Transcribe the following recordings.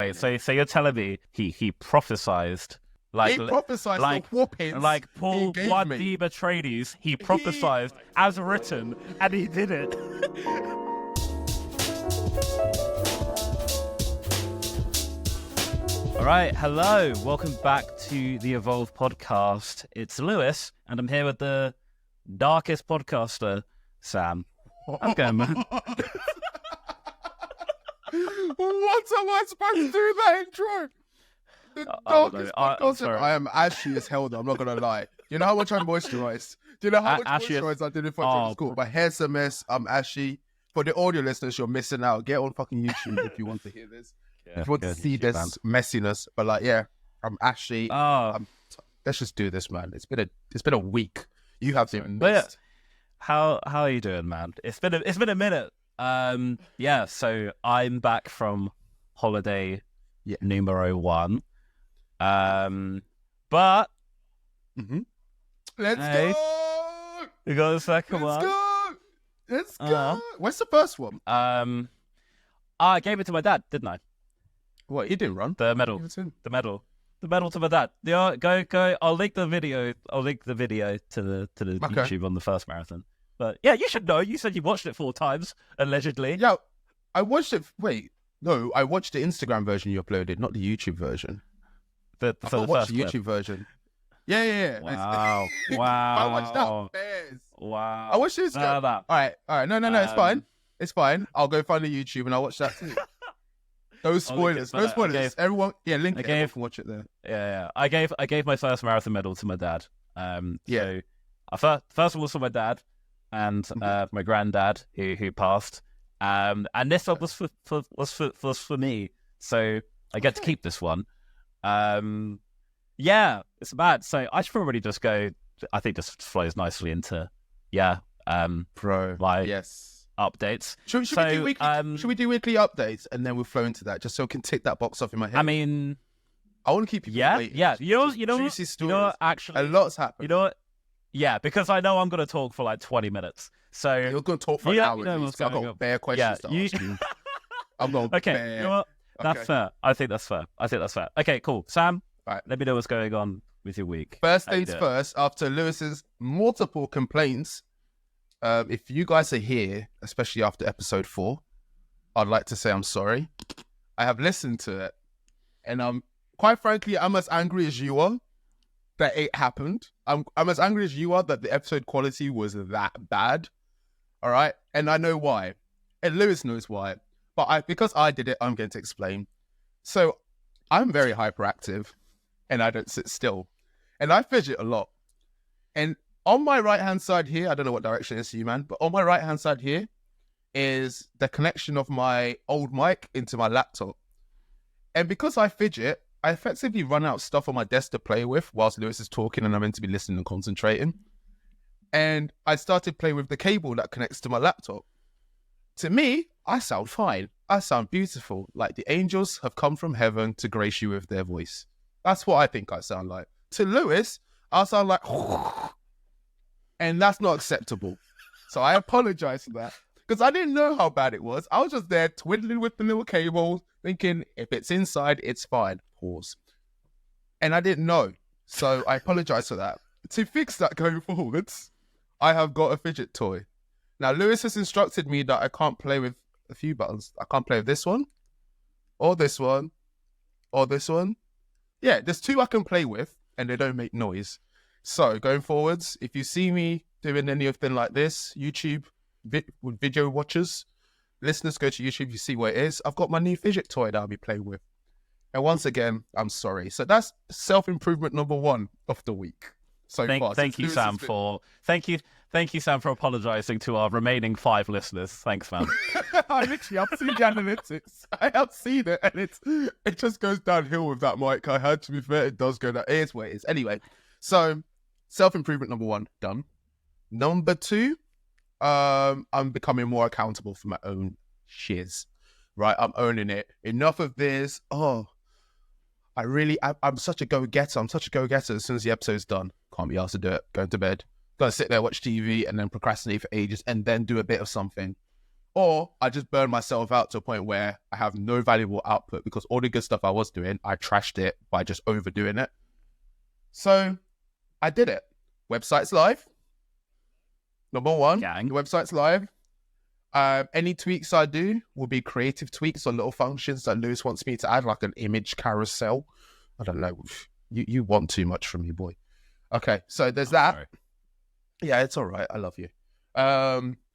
Wait, so you're telling me he prophesized he prophesized the whoopings like Paul he gave Blood me. Deep Atreides, he prophesized as written, and he did it. All right, hello, welcome back to the Evolve podcast. It's Lewis, and I'm here with the darkest podcaster, Sam. How's it going, man? What am I supposed to do that intro? The darkest podcaster. I am ashy as hell, though. I'm not gonna lie. You know how much I moisturize? Do you know how much moisturize I did before I took school? My hair's a mess. I'm ashy. For the audio listeners, you're missing out. Get on fucking YouTube if you want to hear this. If you want to see this messiness. But like, yeah, I'm ashy. Let's just do this, man. It's been a week. You have to missed. How are you doing, man? It's been a minute. Yeah, so I'm back from holiday numero 1. But let's go. You got the second one. Let's go. Where's the first one? I gave it to my dad, didn't I? What, you didn't run? The medal to my dad. Yeah, go. I'll link the video. to the YouTube on the first marathon. But yeah, you should know. You said you watched it 4 times, allegedly. Yeah, I watched it. Wait, no, I watched the Instagram version you uploaded, not the YouTube version. I watched the YouTube version. Yeah. Wow. I watched that. Bears. Wow. I watched this. All right. No, it's fine. It's fine. I'll go find the YouTube and I'll watch that too. No spoilers. No spoilers. Everyone, link it. Everyone can watch it there. Yeah. I gave my first marathon medal to my dad. So first one was for my dad and my granddad who passed. And this one was for me. So I get to keep this one. Yeah, it's bad. So I should probably just go. I think this flows nicely into updates. Should we do weekly updates and then we'll flow into that just so I can tick that box off in my head? I mean, I want to keep you waiting. Yeah. You know what, actually, a lot's happened. You know what? Yeah, because I know I'm going to talk for like 20 minutes. So you're going to talk for an hour. I've got bare questions to ask you. I'm going. Okay, you know what? That's fair. I think that's fair. Okay, cool. Sam, right. Let me know what's going on with your week. First things first, after Lewis's multiple complaints, if you guys are here, especially after episode 4, I'd like to say I'm sorry. I have listened to it, and quite frankly, I'm as angry as you are that it happened. I'm as angry as you are that the episode quality was that bad. All right, and I know why, and Lewis knows why. But because I did it, I'm going to explain. So I'm very hyperactive, and I don't sit still, and I fidget a lot. And on my right-hand side here, I don't know what direction it is to you, man, but on my right-hand side here is the connection of my old mic into my laptop. And because I fidget, I effectively run out stuff on my desk to play with whilst Lewis is talking and I'm meant to be listening and concentrating. And I started playing with the cable that connects to my laptop. To me, I sound fine. I sound beautiful. Like the angels have come from heaven to grace you with their voice. That's what I think I sound like. To Lewis, I sound like... And that's not acceptable. So I apologize for that. Because I didn't know how bad it was. I was just there twiddling with the little cable, thinking if it's inside, it's fine. Pause. And I didn't know. So I apologize for that. To fix that going forwards, I have got a fidget toy. Now, Lewis has instructed me that I can't play with a few buttons. I can't play with this one, or this one, or this one. Yeah, there's 2 I can play with, and they don't make noise. So, going forwards, if you see me doing anything like this, YouTube, with video watchers, listeners, go to YouTube, you see what it is. I've got my new fidget toy that I'll be playing with. And once again, I'm sorry. So that's self-improvement number 1 of the week. Thank you, Sam, for apologizing to our remaining 5 listeners. Thanks, man. I've seen the analytics. I have seen it, and it just goes downhill with that mic. I heard, to be fair, it does go down. It is what it is. Anyway, so self-improvement number 1, done. Number 2, I'm becoming more accountable for my own shiz. Right, I'm owning it. Enough of this. I'm such a go-getter. As soon as the episode's done, can't be asked to do it. Going to bed. Gonna sit there, watch TV, and then procrastinate for ages, and then do a bit of something. or I just burn myself out to a point where I have no valuable output because all the good stuff I was doing, I trashed it by just overdoing it. So I did it. Website's live. Number one, Gang. the website's live. Any tweaks I do will be creative tweaks or little functions that Louis wants me to add, like an image carousel. I don't know. You want too much from me, boy. Okay, so there's that. Sorry. Yeah, it's all right. I love you.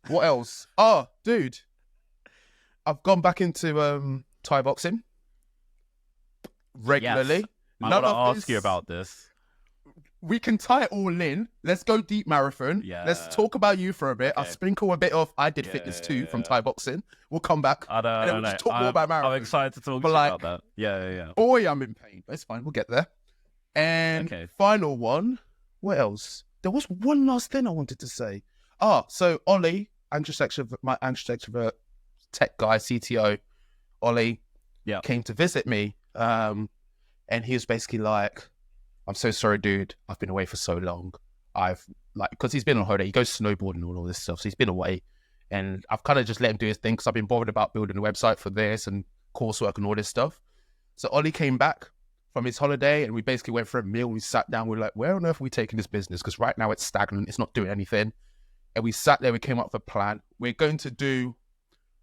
What else? Oh, dude. I've gone back into Thai boxing regularly. Yes. I want to ask you about this. We can tie it all in. Let's go deep marathon. Yeah. Let's talk about you for a bit. Okay. I'll sprinkle a bit of I did fitness too from Thai boxing. We'll come back. I don't know. We'll just talk more about marathon. I'm excited to talk to you about that. Yeah. Boy, I'm in pain. It's fine. We'll get there. And final one. What else? There was one last thing I wanted to say. So Ollie, my extrovert tech guy, CTO, Ollie, came to visit me. And he was basically like, I'm so sorry, dude. I've been away for so long. Because he's been on holiday. He goes snowboarding and all this stuff. So he's been away. And I've kind of just let him do his thing because I've been bothered about building a website for this and coursework and all this stuff. So Ollie came back from his holiday and we basically went for a meal. We sat down. We were like, where on earth are we taking this business? Because right now it's stagnant. It's not doing anything. And we sat there. We came up with a plan. We're going to do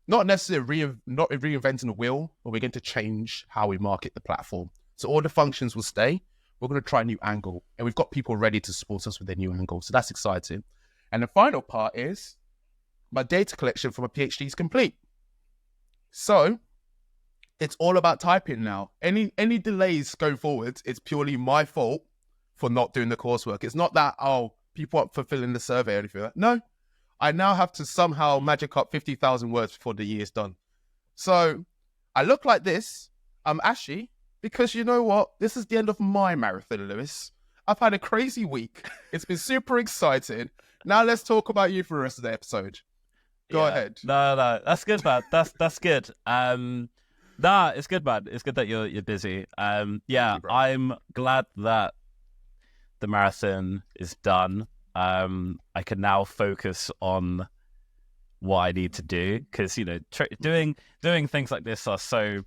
not necessarily not reinventing the wheel, but we're going to change how we market the platform. So all the functions will stay. We're going to try a new angle. And we've got people ready to support us with their new angle. So that's exciting. And the final part is my data collection for my PhD is complete. So it's all about typing now. Any delays going forward, it's purely my fault for not doing the coursework. It's not that, people aren't fulfilling the survey or anything like that. No, I now have to somehow magic up 50,000 words before the year's done. So I look like this. I'm ashy. Because you know what? This is the end of my marathon, Louis. I've had a crazy week. It's been super exciting. Now let's talk about you for the rest of the episode. Go ahead. No, that's good, man. That's good. It's good, man. It's good that you're busy. I'm glad that the marathon is done. I can now focus on what I need to do because doing things like this are so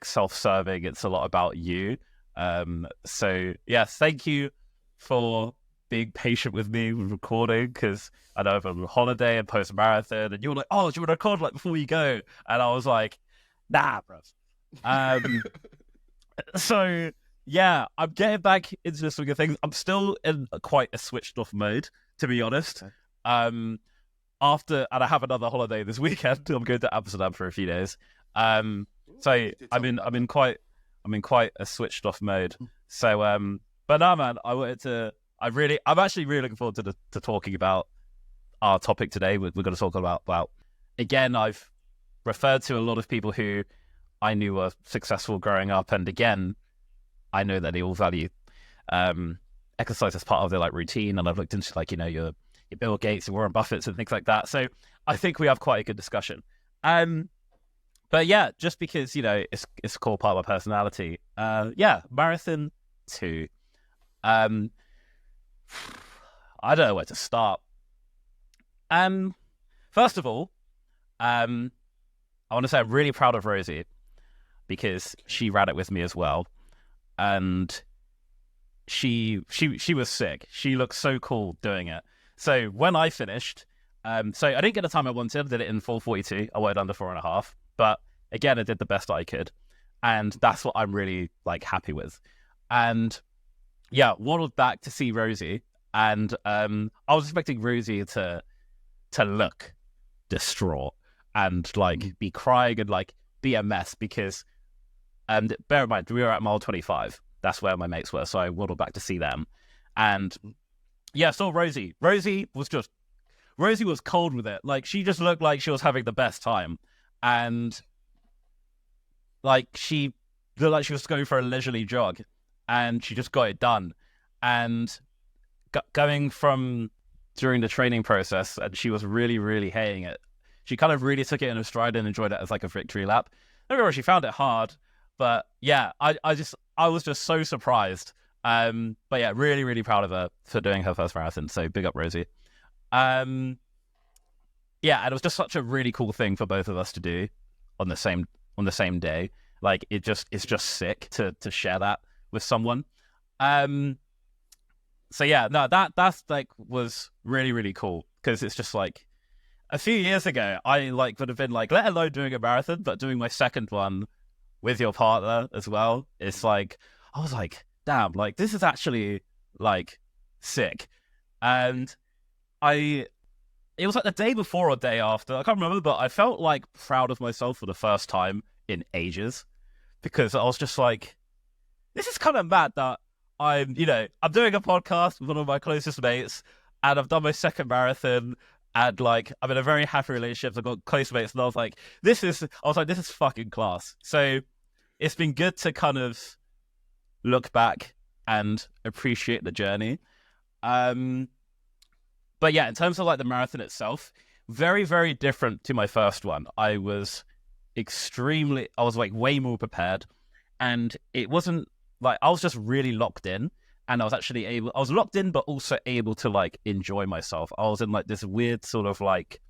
self-serving. It's a lot about you. So yes, thank you for being patient with me with recording because I know I'm on holiday and post-marathon and you were like, oh, do you want to record before you go? And I was like, nah, bro. So yeah, I'm getting back into the swing of things. I'm still in quite a switched off mode, to be honest. And I have another holiday this weekend. I'm going to Amsterdam for a few days. So I'm in quite a switched off mode. So but no, man, I'm actually really looking forward to talking about our topic today. We're going to talk about again, I've referred to a lot of people who I knew were successful growing up, and again, I know that they all value exercise as part of their routine, and I've looked into your Bill Gates and Warren Buffett's and things like that. So I think we have quite a good discussion. But yeah, just because it's a core part of my personality. Marathon 2. I don't know where to start. First of all, I want to say I'm really proud of Rosie because she ran it with me as well, and she was sick. She looked so cool doing it. So when I finished, so I didn't get the time I wanted. I did it in 4:42. I went under 4.5. But again, I did the best I could. And that's what I'm really happy with. And yeah, waddled back to see Rosie. And I was expecting Rosie to look distraught and be crying and be a mess because bear in mind, we were at mile 25. That's where my mates were. So I waddled back to see them. And yeah, saw Rosie. Rosie was cold with it. She just looked like she was having the best time. And she looked like she was going for a leisurely jog, and she just got it done. And going from during the training process, and she was really, really hating it. She kind of really took it in her stride and enjoyed it as a victory lap. Don't get me wrong, she found it hard, but yeah, I was just so surprised. But yeah, really, really proud of her for doing her first marathon. So big up, Rosie. yeah, and it was just such a really cool thing for both of us to do on the same day. Like it's just sick to share that with someone. So yeah, no, that's like was really, really cool, because it's just like a few years ago I like would have been like, let alone doing a marathon, but doing my second one with your partner as well. It's like I was like, damn, like this is actually like sick. And it was like the day before or day after, I can't remember, but I felt like proud of myself for the first time in ages, because I was just like, this is kind of mad that I'm doing a podcast with one of my closest mates, and I've done my second marathon, and like I'm in a very happy relationship. I've got close mates, and I was like, this is fucking class. So it's been good to kind of look back and appreciate the journey. But yeah, in terms of like the marathon itself, very, very different to my first one. I was like way more prepared, and it wasn't like I was just really locked in, and I was locked in, but also able to like enjoy myself. I was in like this weird sort of like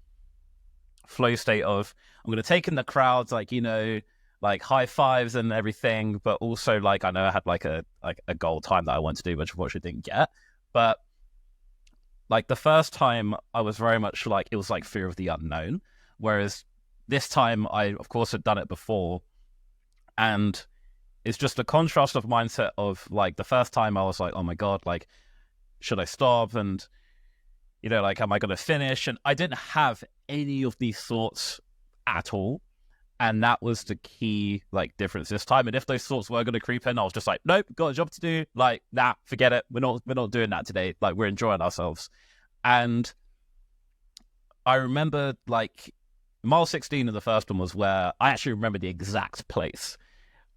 flow state of, I'm going to take in the crowds, like, like high fives and everything, but also like I know I had like a goal time that I wanted to do, which unfortunately didn't get. But like the first time I was very much like, it was like fear of the unknown, whereas this time I of course had done it before, and it's just the contrast of mindset of like the first time I was like, oh my god, like should I stop, and like am I going to finish? And I didn't have any of these thoughts at all. And that was the key like difference this time. And if those thoughts were going to creep in, I was just like, nope, got a job to do. Like, nah, forget it. We're not doing that today. Like, we're enjoying ourselves. And I remember like mile 16 of the first one was where I actually remember the exact place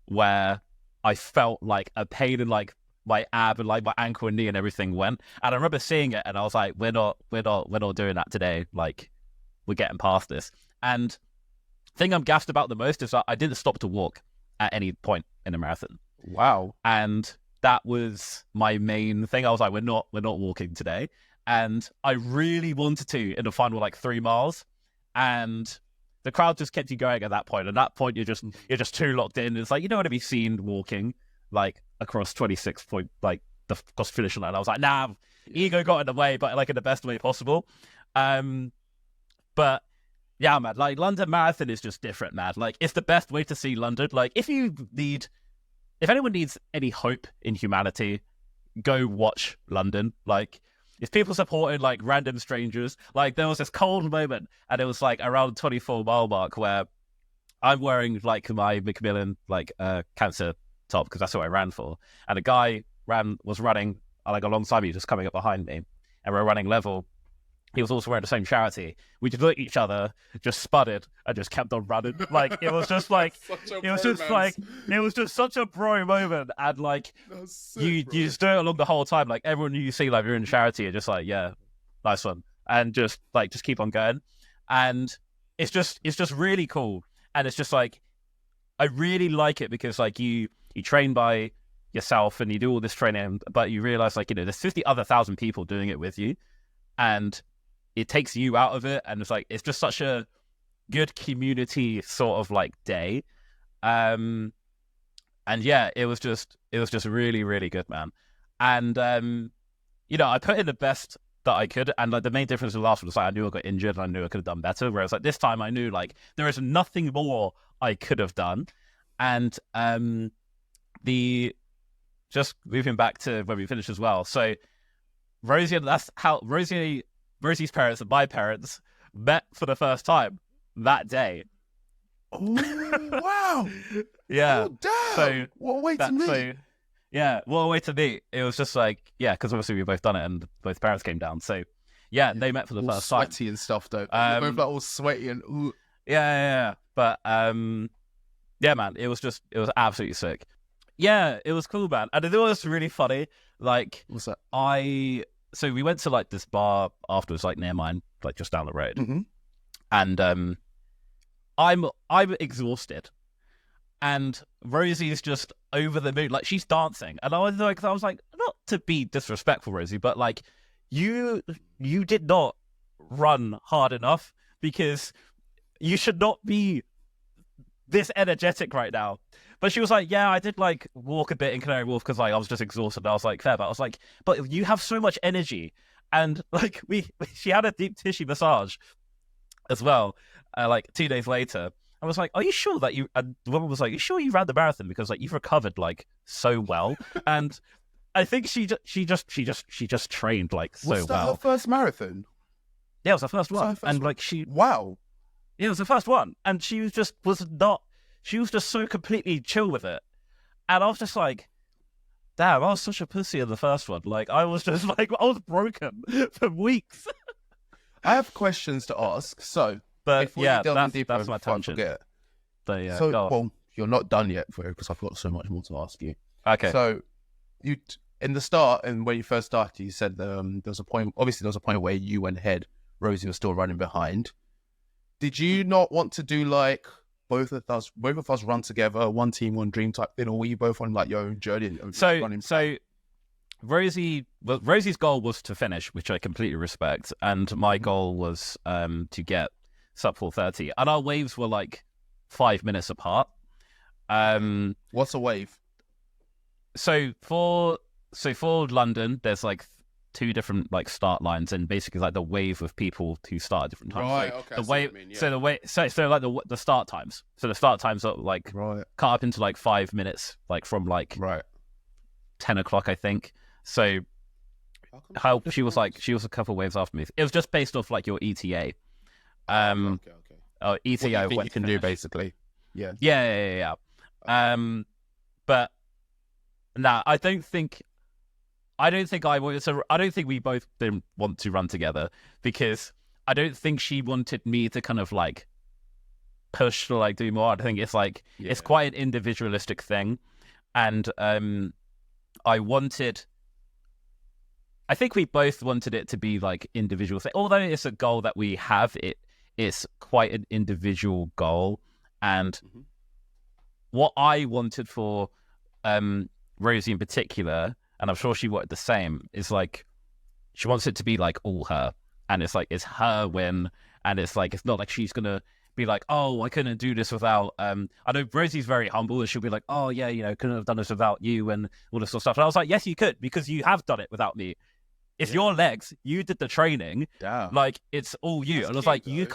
where I felt like a pain in like my ab and like my ankle and knee and everything went. And I remember seeing it, and I was like, we're not doing that today. Like, we're getting past this. And thing I'm gassed about the most is that I didn't stop to walk at any point in the marathon. Wow. And that was my main thing. I was like, we're not walking today. And I really wanted to in the final like 3 miles. And the crowd just kept you going at that point. At that point, you're just too locked in. It's like, you don't want to be seen walking like across 26 point, like the cross finish line. I was like, nah, ego got in the way, but like in the best way possible. But yeah, man, like London Marathon is just different, man. Like it's the best way to see London. Like if anyone needs any hope in humanity, go watch London. Like if people supported like random strangers, like there was this cold moment, and it was like around 24 mile mark where I'm wearing like my Macmillan like cancer top, because that's what I ran for, and a guy was running like alongside me, just coming up behind me, and we're running level. He was also wearing the same charity. We just looked at each other, just spudded, and just kept on running. Like it was just like it was just such a bro moment, and like you just do it along the whole time. Like everyone you see, like you're in charity, you're just like, yeah, nice one, and just keep on going. And it's just really cool, and it's just like I really like it because like you train by yourself and you do all this training, but you realize like there's 50,000 people doing it with you, and it takes you out of it, and it's just such a good community sort of like day. And yeah, it was just really, really good, man. And I put in the best that I could, and like the main difference with the last one was like I knew I got injured and I knew I could have done better, whereas like this time I knew like there is nothing more I could have done. And just moving back to where we finished as well, so Rosie, that's how Rosie's parents and my parents met for the first time that day. Oh, wow. Yeah. Oh, damn. So what a way to meet. So, yeah, what a way to meet. It was just like, yeah, because obviously we both done it and both parents came down. So, yeah, they met for the first time. Sweaty and stuff, though. Both like all sweaty and ooh. Yeah. But, yeah, man, it was absolutely sick. Yeah, it was cool, man. And it was really funny. Like, what's that? So we went to like this bar afterwards, like near mine, like just down the road. Mm-hmm. And I'm exhausted, and Rosie's just over the moon, like she's dancing, and I was like, not to be disrespectful, Rosie, but like you did not run hard enough because you should not be this energetic right now. But she was like, yeah, I did like walk a bit in Canary Wharf because like I was just exhausted. And I was like, fair, but I was like, but you have so much energy. And like she had a deep tissue massage as well, like 2 days later. I was like, are you sure that you, and the woman was like, you sure you ran the marathon? Because like you've recovered like so well. And I think she just trained like so well. Was that her first marathon? Yeah, it was her first one. And like wow. Yeah, it was the first one. And she was just so completely chill with it. And I was just like, damn, I was such a pussy in the first one. Like, I was just like, I was broken for weeks. I have questions to ask. So, but yeah, that's my tangent. But yeah, so, well, you're not done yet, because I've got so much more to ask you. Okay. So, you in the start, and when you first started, you said there was a point. Obviously, there was a point where you went ahead. Rosie was still running behind. Did you not want to do like both of us run together, one team, one dream type thing, or were you both on like your own journey? So Rosie's goal was to finish, which I completely respect, and my goal was to get sub 4:30, and our waves were like 5 minutes apart. What's a wave? So for London, there's like 2 different like start lines, and basically like the wave of people who start at different times. Right. So okay. the wave. Yeah. So like the start times. So the start times are like cut up into like 5 minutes, like from like 10 o'clock, I think. So how she was a couple of waves after me. It was just based off like your ETA. Okay. ETA. What you can do basically. Yeah. Yeah. But nah, I don't think we both didn't want to run together, because I don't think she wanted me to kind of like push to like do more. I think it's like it's quite an individualistic thing, and I think we both wanted it to be like individual thing. Although it's a goal that we have, it's quite an individual goal, and what I wanted for Rosie in particular, and I'm sure she wanted the same, is like she wants it to be like all her, and it's like it's her win, and it's like it's not like she's gonna be like, oh, I couldn't do this without I know Rosie's very humble, and she'll be like, oh yeah, you know, couldn't have done this without you and all this sort of stuff. And I was like, yes, you could, because you have done it without me. It's your legs, you did the training. Damn. Like it's all you. That's and I was cute, like, though. you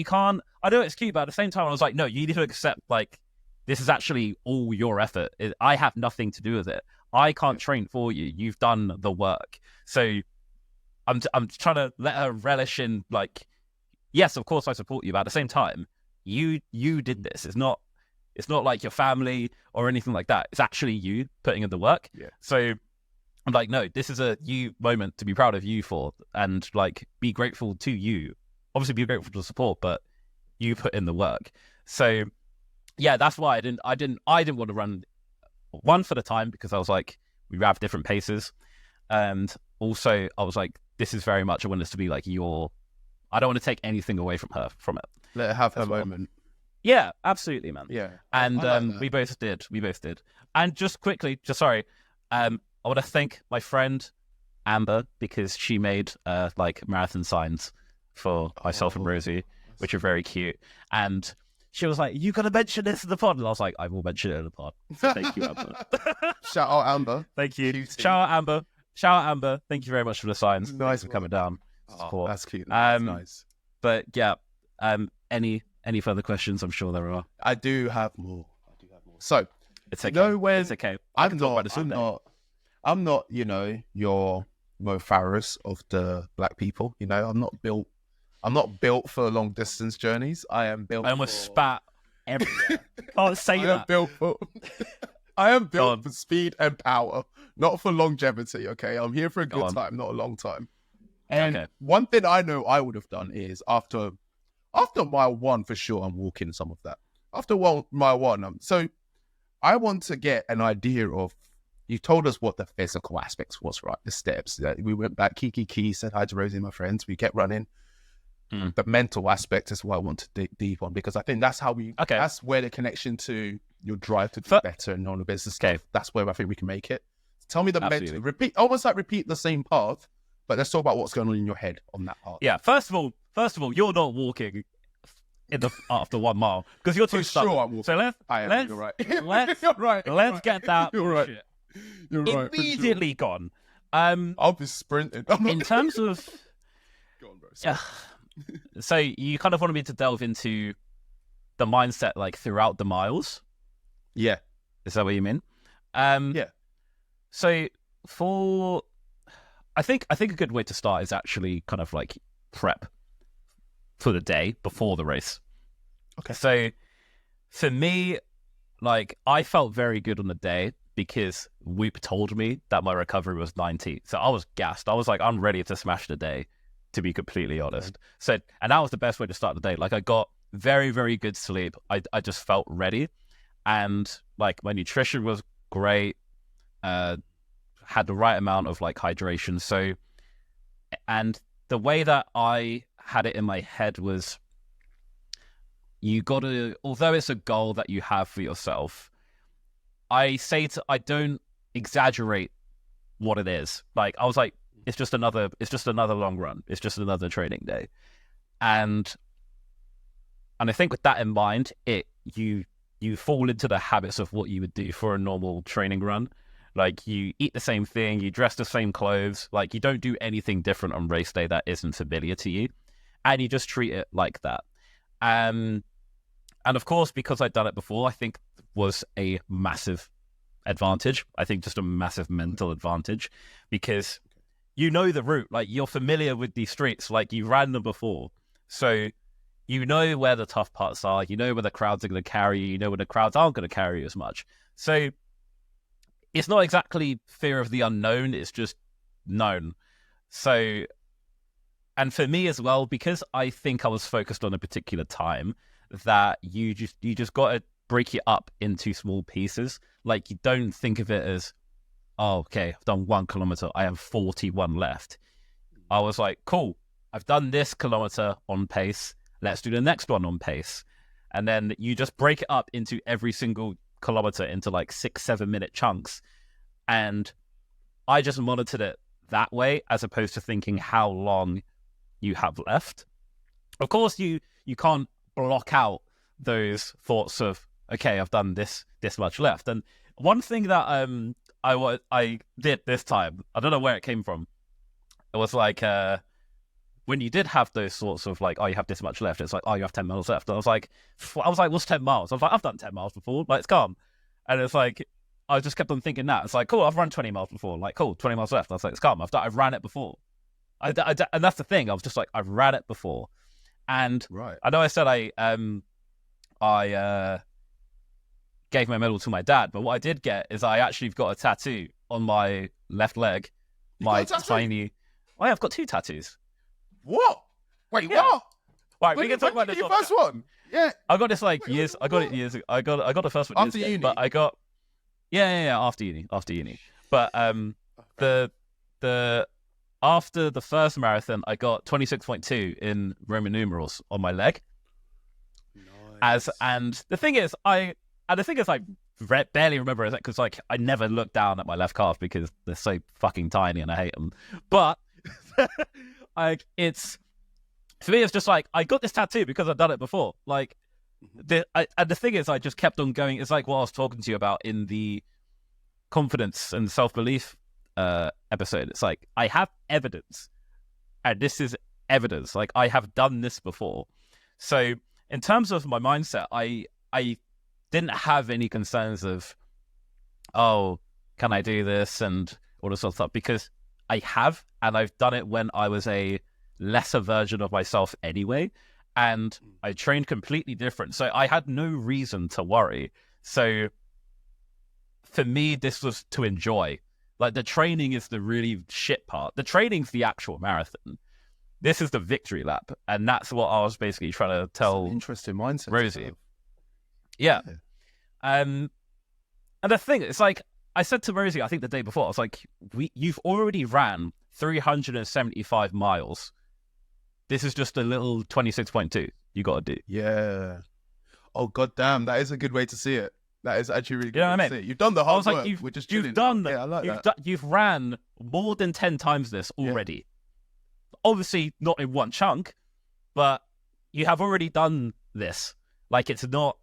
can't. I know it's cute, but at the same time, I was like, no, you need to accept like this is actually all your effort. I have nothing to do with it. I can't train for you. You've done the work. So I'm trying to let her relish in, like, yes, of course I support you, but at the same time, you did this. It's not like your family or anything like that. It's actually you putting in the work. Yeah. So I'm like, no, this is a you moment to be proud of you for, and like be grateful to you. Obviously be grateful for the support, but you put in the work. So yeah, that's why I didn't want to run, one, for the time, because I was like, we have different paces. And also I was like, this is very much, I want this to be like I don't want to take anything away from it. Let her have her moment. Yeah, absolutely, man. Yeah. And like we both did. And just quickly, I want to thank my friend Amber, because she made like marathon signs for myself and Rosie, which are very cute. And she was like, you got to mention this in the pod. And I was like, I will mention it in the pod. So thank you, Amber. Shout out Amber. Thank you. Cutie. Shout out Amber. Thank you very much for the signs. Nice for coming down. Oh, that's cute. That's nice. But yeah, any further questions? I'm sure there are. I do have more. So it's okay. It's okay. I'm not, you know, your Mo Farahs of the black people. You know, I'm not built for long distance journeys. I am built. I almost spat everywhere. Can't say that. I am built for speed and power, not for longevity. Okay, I'm here for a good time, not a long time. And one thing I know I would have done is after mile 1, for sure, I'm walking some of that. After mile 1, so I want to get an idea of. You told us what the physical aspects was, right? The steps. We went back, Kiki said hi to Rosie and my friends. We kept running. The mental aspect is what I want to dig deep on, because I think that's how that's where the connection to your drive to do better and on the business scale. That's where I think we can make it. Tell me the mental, repeat the same path, but let's talk about what's going on in your head on that part. Yeah. First of all, first of all, you're not walking after 1 mile because you're too stuck. Sure, I'm walking. So let's You're right. You're right. Let's get that. You're right. Shit You're right. immediately gone. I'll be sprinting. In terms of, Go on, bro. so you kind of wanted me to delve into the mindset like throughout the miles. Yeah. Is that what you mean? Yeah. So I think a good way to start is actually kind of like prep for the day before the race. Okay. So for me, like I felt very good on the day because Whoop told me that my recovery was 90. So I was gassed. I was like, I'm ready to smash the day, to be completely honest. So, and that was the best way to start the day. Like I got very, very good sleep. I just felt ready. And like my nutrition was great. Had the right amount of like hydration. So, and the way that I had it in my head was you got to, although it's a goal that you have for yourself, I don't exaggerate what it is. Like I was like, it's just another long run. It's just another training day. And I think with that in mind, you fall into the habits of what you would do for a normal training run. Like you eat the same thing, you dress the same clothes, like you don't do anything different on race day that isn't familiar to you. And you just treat it like that. And of course, because I'd done it before, I think was a massive advantage. I think just a massive mental advantage because you know the route, like you're familiar with these streets, like you ran them before. So you know where the tough parts are, you know where the crowds are going to carry you, you know where the crowds aren't going to carry you as much. So it's not exactly fear of the unknown, it's just known. So, and for me as well, because I think I was focused on a particular time, that you just got to break it up into small pieces. Like you don't think of it as, oh, okay, I've done 1 kilometer, I have 41 left. I was like, cool, I've done this kilometer on pace, let's do the next one on pace. And then you just break it up into every single kilometer into like 6-7 minute chunks. And I just monitored it that way as opposed to thinking how long you have left. Of course, you can't block out those thoughts of, okay, I've done this much left. And one thing that I did this time, I don't know where it came from. It was like when you did have those sorts of like, oh, you have this much left. It's like, oh, you have 10 miles left. And I was like, what's 10 miles? I was like, I've done 10 miles before. Like, it's calm. And it's like, I just kept on thinking that. It's like, cool, I've run 20 miles before. Like, cool, 20 miles left. I was like, it's calm. I've ran it before. And that's the thing. I was just like, I've ran it before. And right. I know I said I gave my medal to my dad, but what I did get is I actually got a tattoo on my left leg. My tiny... Oh, yeah, I've got 2 tattoos. What? Wait, yeah. what? Right, we can talk about this. Your first one? Yeah. I got this like years. I got it years ago. I got the first one after years uni. Ago, but I got after uni. But the after the first marathon, I got 26.2 in Roman numerals on my leg. Nice. And the thing is, I barely remember it because like I never look down at my left calf because they're so fucking tiny and I hate them. But like it's. For me, it's just like, I got this tattoo because I've done it before. Like, and the thing is, I just kept on going. It's like what I was talking to you about in the confidence and self-belief episode. It's like, I have evidence, and this is evidence. Like, I have done this before. So, in terms of my mindset, I didn't have any concerns of, oh, can I do this? And all this sort of stuff. Because I have, and I've done it when I was a lesser version of myself anyway, and I trained completely different, so I had no reason to worry. So for me, this was to enjoy. Like, the training is the really shit part. The training's the actual marathon. This is the victory lap, and that's what I was basically trying to tell interesting mindset, Rosie. Yeah. And the thing, it's like I said to Rosie, I think the day before, I was like, you've already ran 375 miles. This is just a little 26.2 you got to do. Yeah. Oh, goddamn. That is a good way to see it. That is actually really good. You know what I mean? See it. You've done the hard work. You've done that. Yeah, I like that. You've ran more than 10 times this already. Yeah. Obviously, not in one chunk, but you have already done this. Like, it's not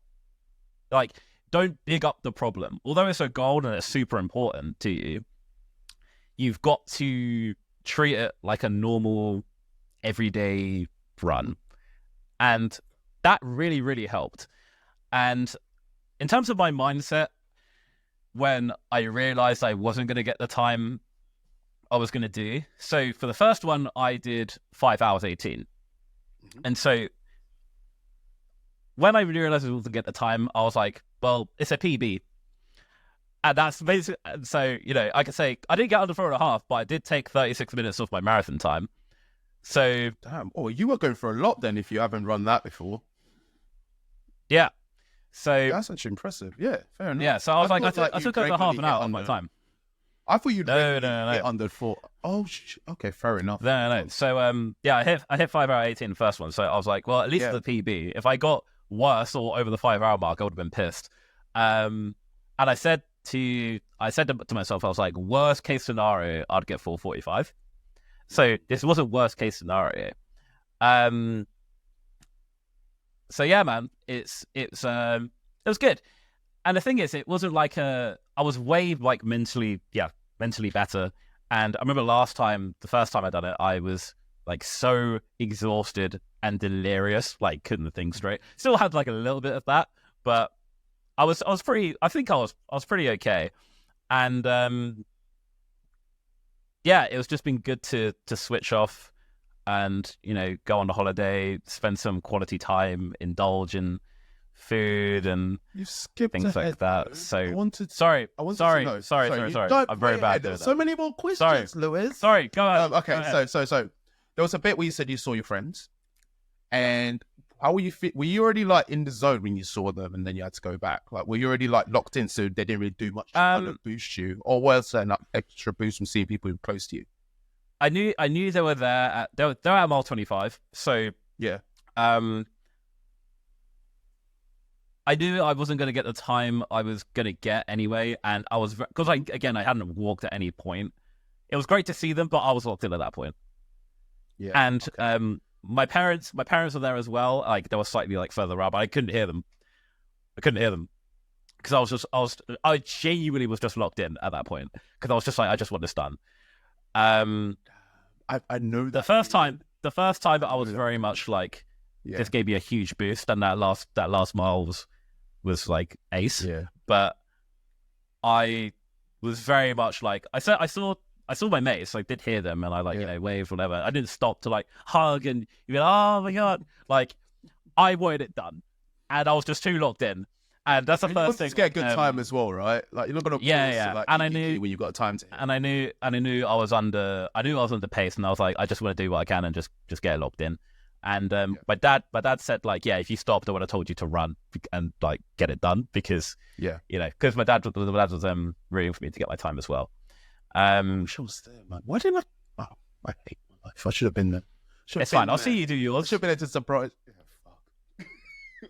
like, don't big up the problem. Although it's a goal and it's super important to you, you've got to treat it like a normal everyday run. And that really, really helped. And in terms of my mindset, when I realized I wasn't going to get the time I was going to do. So for the first one, I did 5 hours 18. And so when I realized I wasn't going to get the time, I was like, well, it's a PB. And that's basically, so, you know, I could say I didn't get under 4.5, but I did take 36 minutes off my marathon time. So, damn. Oh, you were going for a lot then if you haven't run that before. Yeah. So that's actually impressive. Yeah, fair enough. Yeah, so I was like, I took over half an hour on my time. I thought you'd no. get under 4. Oh, okay, fair enough. No. So, yeah, I hit 5 hour 18 the first one. So I was like, well, at least it's a PB. If I got worse or over the 5 hour mark, I would have been pissed. And I said to myself, I was like, worst case scenario, I'd get 4:45. So this wasn't worst case scenario. So yeah, man, it was good. And the thing is, it wasn't like I was way like mentally better. And I remember the first time I done it, I was like so exhausted and delirious, like couldn't think straight. Still had like a little bit of that, but I was pretty okay. And yeah, it was just been good to switch off and, you know, go on a holiday, spend some quality time, indulge in food and things like that. So sorry. I'm very bad doing that. So many more questions, Louis. Sorry, go ahead. Okay, so there was a bit where you said you saw your friends, and how were you? Were you already like in the zone when you saw them, and then you had to go back? Like, were you already like locked in, so they didn't really do much to kind of boost you, or was there an extra boost from seeing people who were close to you? I knew they were there. They were at mile 25. So yeah. I knew I wasn't going to get the time I was going to get anyway, and I was because I hadn't walked at any point. It was great to see them, but I was locked in at that point. Yeah. And my parents were there as well. Like, they were slightly like further up, but I couldn't hear them because I genuinely was just locked in at that point because I was just like, I just want this done. I know that the first time I was very much like, this gave me a huge boost, and that last mile was like ace. Yeah. But I was very much like, I saw my mates, I did hear them, and I you know, waved, whatever. I didn't stop to like hug and you be like, oh my God, like I wanted it done, and I was just too locked in. And that's the first thing. To get a good time as well, right? Like, you're not gonna like, and I knew when you've got time to. And I knew I was under pace, and I was like, I just want to do what I can and just get it locked in. And my dad said, like, yeah, if you stopped, I would have told you to run and like get it done because you know, because my dad was rooting for me to get my time as well. Sure, man. Why didn't I? Oh, I hate my life. I should have been there. It's fine. I'll see you do yours. I should have been there to surprise.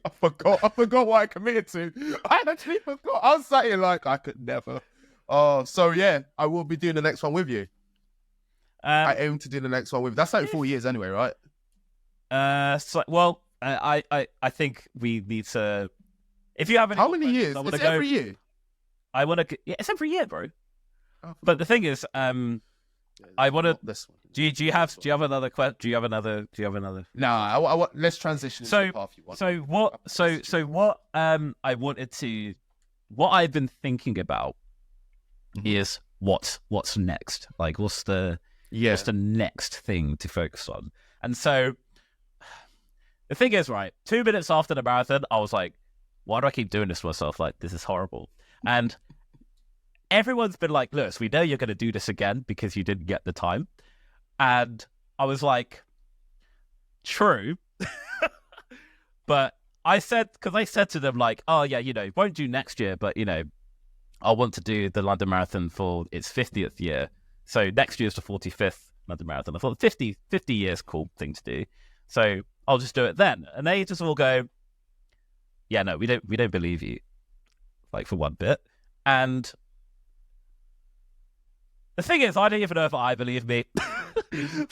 I forgot what I committed to. I actually forgot. I was sat here like, I could never. Oh, so yeah, I will be doing the next one with you. I aim to do the next one with. That's like 4 years anyway, right? Well, I think we need to. If you have any, how many years? It's every year. I want to. Yeah, it's every year, bro. Oh, but the thing is, I want to. This one. Do you have another question? Do you have another? No, let's transition. So what I wanted to, what I've been thinking about is what's next. Like, what's the next thing to focus on? And so the thing is, right, 2 minutes after the marathon, I was like, why do I keep doing this to myself? Like, this is horrible. And everyone's been like, Lewis, we know you're going to do this again because you didn't get the time. And I was like, true. But I said to them, like, oh yeah, you know, won't do next year, but you know, I want to do the London Marathon for its 50th year. So next year's the 45th London Marathon. I thought 50 years, cool thing to do. So I'll just do it then. And they just all go, yeah, no, we don't believe you, like, for one bit. And The thing is, I don't even know if I believe me. I believe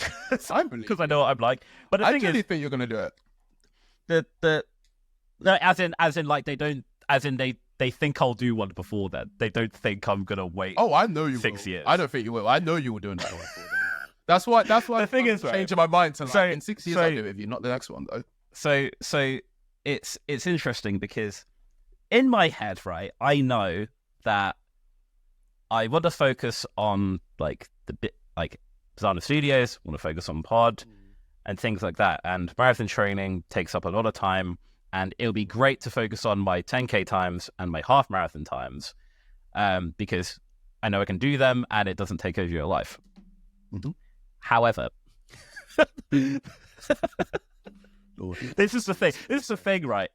because I know what I'm like. But the I thing really is, think you're gonna do it. No, as in, like they don't, as in they think I'll do one before then. They don't think I'm gonna wait. Oh, I know you 6 will. years. I don't think you will. I know you will do it. That's why. The thing is, changing my mind to like, in 6 years I'll do it with you, not the next one though. So it's interesting because in my head, right, I know that I want to focus on like the bit like design of studios, want to focus on pod and things like that. And marathon training takes up a lot of time, and it'll be great to focus on my 10K times and my half marathon times because I know I can do them and it doesn't take over your life. Mm-hmm. However, this is the thing. This is the thing, right?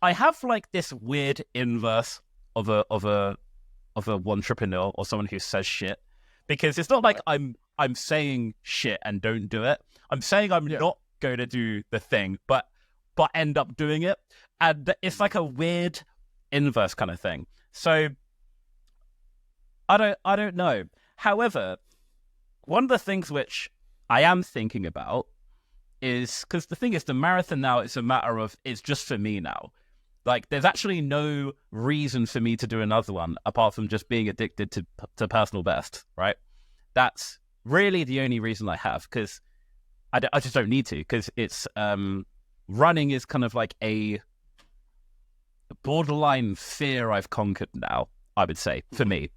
I have like this weird inverse of a entrepreneur or someone who says shit, because it's not like I'm saying shit and don't do it. I'm saying I'm not going to do the thing, but end up doing it, and it's like a weird inverse kind of thing. So I don't know. However, one of the things which I am thinking about is, because the thing is, the marathon now, it's a matter of, it's just for me now. Like, there's actually no reason for me to do another one apart from just being addicted to personal best, right? That's really the only reason I have, because I just don't need to, because it's running is kind of like a borderline fear I've conquered now, I would say, for me.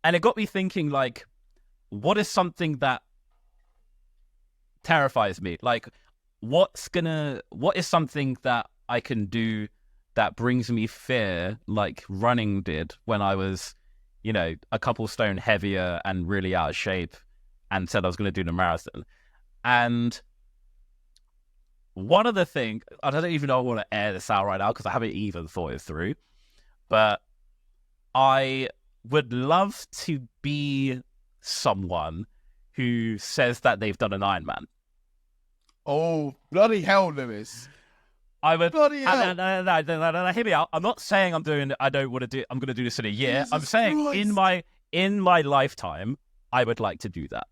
And it got me thinking, like, what is something that terrifies me? Like, what is something that I can do that brings me fear, like running did when I was, a couple stone heavier and really out of shape and said I was going to do the marathon. And one of the things, I don't even know I want to air this out right now because I haven't even thought it through, but I would love to be someone who says that they've done an Ironman. Oh, bloody hell, Lewis. I would. Bloody hell. No, hear me out. I'm not saying I'm going to do this in a year. Jesus I'm saying Christ. in my lifetime, I would like to do that.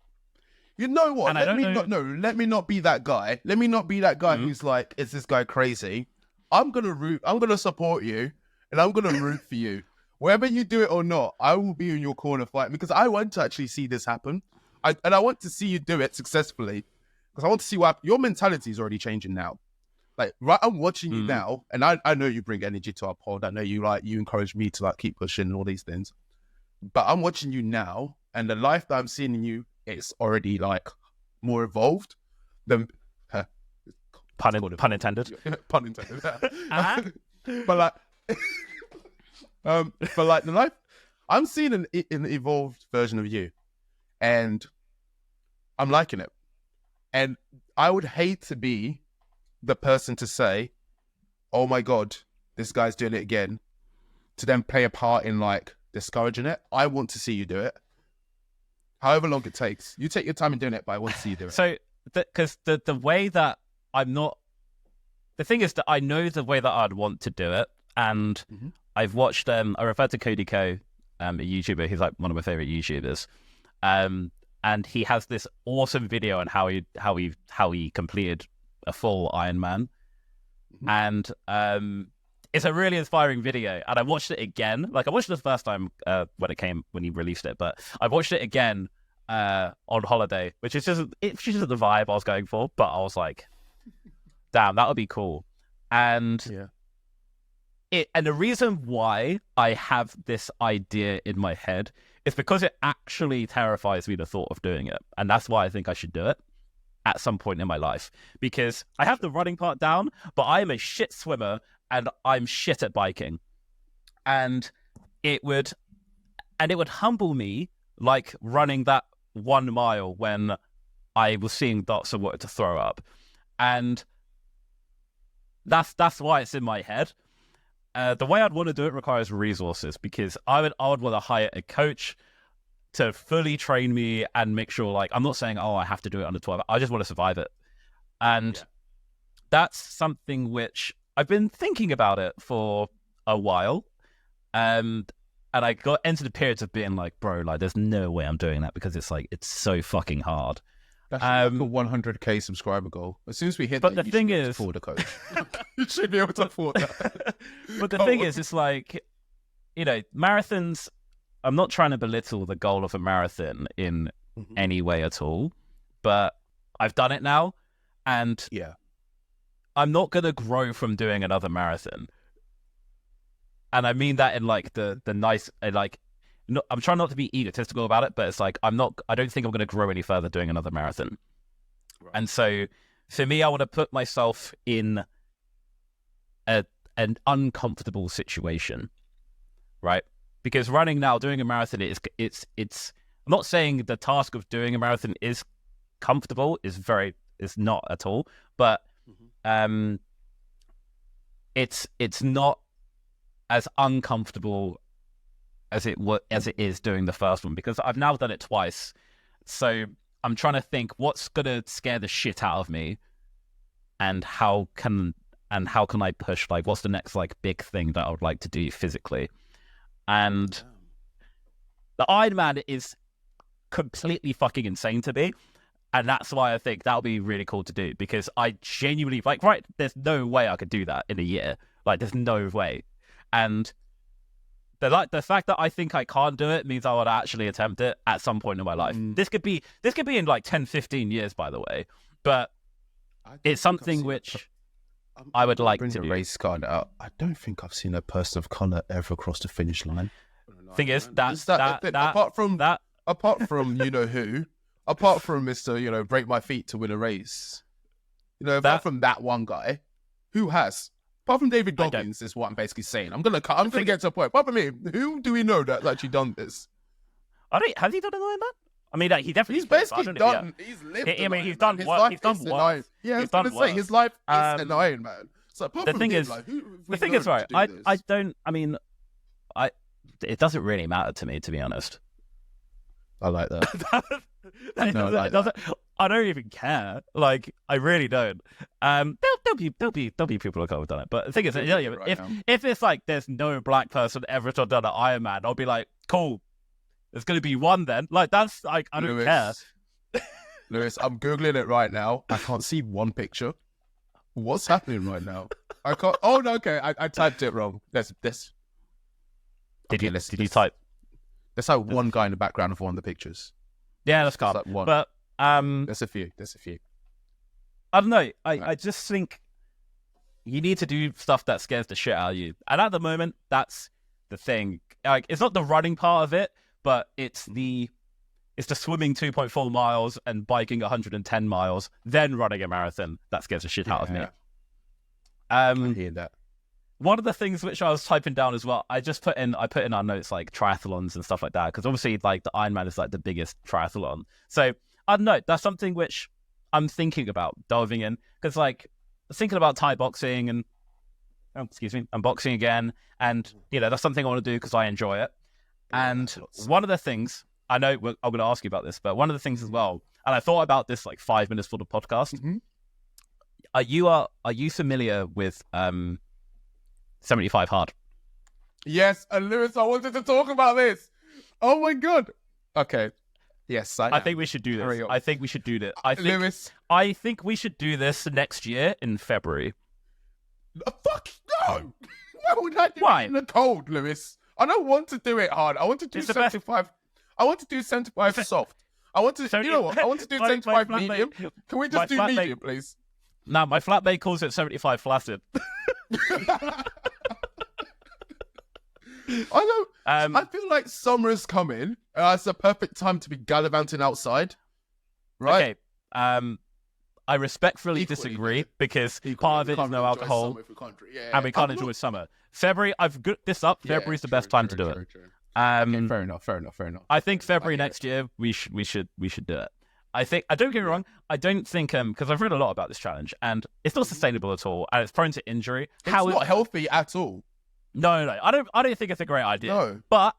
You know what? And let me not be that guy. Let me not be that guy who's like, is this guy crazy? I'm gonna support you, and I'm gonna root for you. Whether you do it or not, I will be in your corner fighting, because I want to actually see this happen. I want to see you do it successfully, because I want to see what your mentality is already changing now. Like, right, I'm watching you now, and I know you bring energy to our pod. I know you encourage me to keep pushing and all these things. But I'm watching you now, and the life that I'm seeing in you, it's already more evolved than pun intended. Pun intended. But the life I'm seeing an evolved version of you, and I'm liking it. And I would hate to be the person to say, "Oh my God, this guy's doing it again," to then play a part in discouraging it. I want to see you do it. However long it takes. You take your time in doing it, but I want to see you do it. So, because the way that I'm not... The thing is that I know the way that I'd want to do it, and I've watched... I refer to Cody Ko, a YouTuber. He's like one of my favorite YouTubers. And he has this awesome video on how he completed a full Ironman. And it's a really inspiring video, and I watched it again. I watched it the first time when he released it, but I watched it again on holiday, which is just the vibe I was going for. But I was like, "Damn, that would be cool." And the reason why I have this idea in my head is because it actually terrifies me, the thought of doing it, and that's why I think I should do it at some point in my life. Because I have the running part down, but I am a shit swimmer. And I'm shit at biking, and it would humble me, like running that 1 mile when I was seeing dots and wanted to throw up, and that's why it's in my head. The way I'd want to do it requires resources, because I would want to hire a coach to fully train me and make sure, I'm not saying, I have to do it under 12. I just want to survive it, and that's something which I've been thinking about it for a while, and And I got into the periods of being like, bro, like, there's no way I'm doing that because it's like, it's so fucking hard. That's like a 100k subscriber goal. As soon as we hit but that, the thing is, afford a coach. You should be able to afford that. But the thing is, it's like, you know, marathons, I'm not trying to belittle the goal of a marathon in any way at all, but I've done it now, and I'm not going to grow from doing another marathon. And I mean that in like the nice, like, no, I'm trying not to be egotistical about it, but it's like, I don't think I'm going to grow any further doing another marathon. Right. And so for me, I want to put myself in an uncomfortable situation, right? Because running now, doing a marathon, it's I'm not saying the task of doing a marathon is comfortable, is not at all, but it's not as uncomfortable as it is doing the first one, because I've now done it twice. So I'm trying to think what's gonna scare the shit out of me, and how can I push, like, what's the next like big thing that I would like to do physically. And the Ironman is completely fucking insane to me. And that's why I think that'll be really cool to do, because I genuinely, like, right, there's no way I could do that in a year. Like, there's no way. And the fact that I think I can't do it means I would actually attempt it at some point in my life. This could be in like 10, 15 years, by the way. But it's something which I would like to do. Race card out. I don't think I've seen a person of colour ever cross the finish line. Thing is, apart from you know who, apart from Mr. break my feet to win a race, apart from that one guy, who has? Apart from David Goggins, is what I'm basically saying. I'm gonna get to a point. Apart from him, who do we know that's actually done this? Has he done an Ironman? I mean, he definitely. He's basically done. He's lived. He's done what? He's done what? Yeah, I was gonna say his life is an Ironman. So apart from him, the thing is, right? I don't. I mean, it doesn't really matter to me, to be honest. I like that. I don't even care. Like, I really don't. There'll be people that have done it. But the thing is, if it's like there's no black person ever to have done an Ironman, I'll be like, cool. There's going to be one then. Like, that's like, I don't care. Lewis, I'm Googling it right now. I can't see one picture. What's happening right now? I can't. Oh, no, okay. I typed it wrong. This. Did you type? There's like one guy in the background of one of the pictures. Yeah, that's calm. Like but there's a few. I don't know. I just think you need to do stuff that scares the shit out of you. And at the moment, that's the thing. Like, it's not the running part of it, but it's the swimming 2.4 miles and biking 110 miles, then running a marathon that scares the shit out of me. I hear that. One of the things which I was typing down as well, I put in our notes like triathlons and stuff like that, because obviously like the Ironman is like the biggest triathlon. So I don't know, that's something which I'm thinking about delving in, because like thinking about Thai boxing and boxing again, and that's something I want to do because I enjoy it. And one of the things I know, I'm going to ask you about this, but one of the things as well, and I thought about this like 5 minutes for the podcast. Mm-hmm. Are you familiar with 75 hard? Yes, and Lewis, I wanted to talk about this. Oh my god. Okay. Yes, I think we should do this. Lewis, I think we should do this next year in February. Fuck no! Why would I do it in the cold, Lewis? I don't want to do it hard. I want to do 75. I want to do 75 soft. I want to. You know what? I want to do 75 medium. Can we just do medium, please? No, my flatmate calls it 75 flaccid. I feel like summer is coming. It's a perfect time to be gallivanting outside, right? Okay. I respectfully disagree, because part of it is no alcohol, and we can't enjoy summer. February, I've got this up. February is the best time to do it. Okay, fair enough. I think February next year we should do it. I don't get me wrong, I don't think because I've read a lot about this challenge, and it's not sustainable at all, and it's prone to injury. It's not healthy at all. No. I don't think it's a great idea. No. But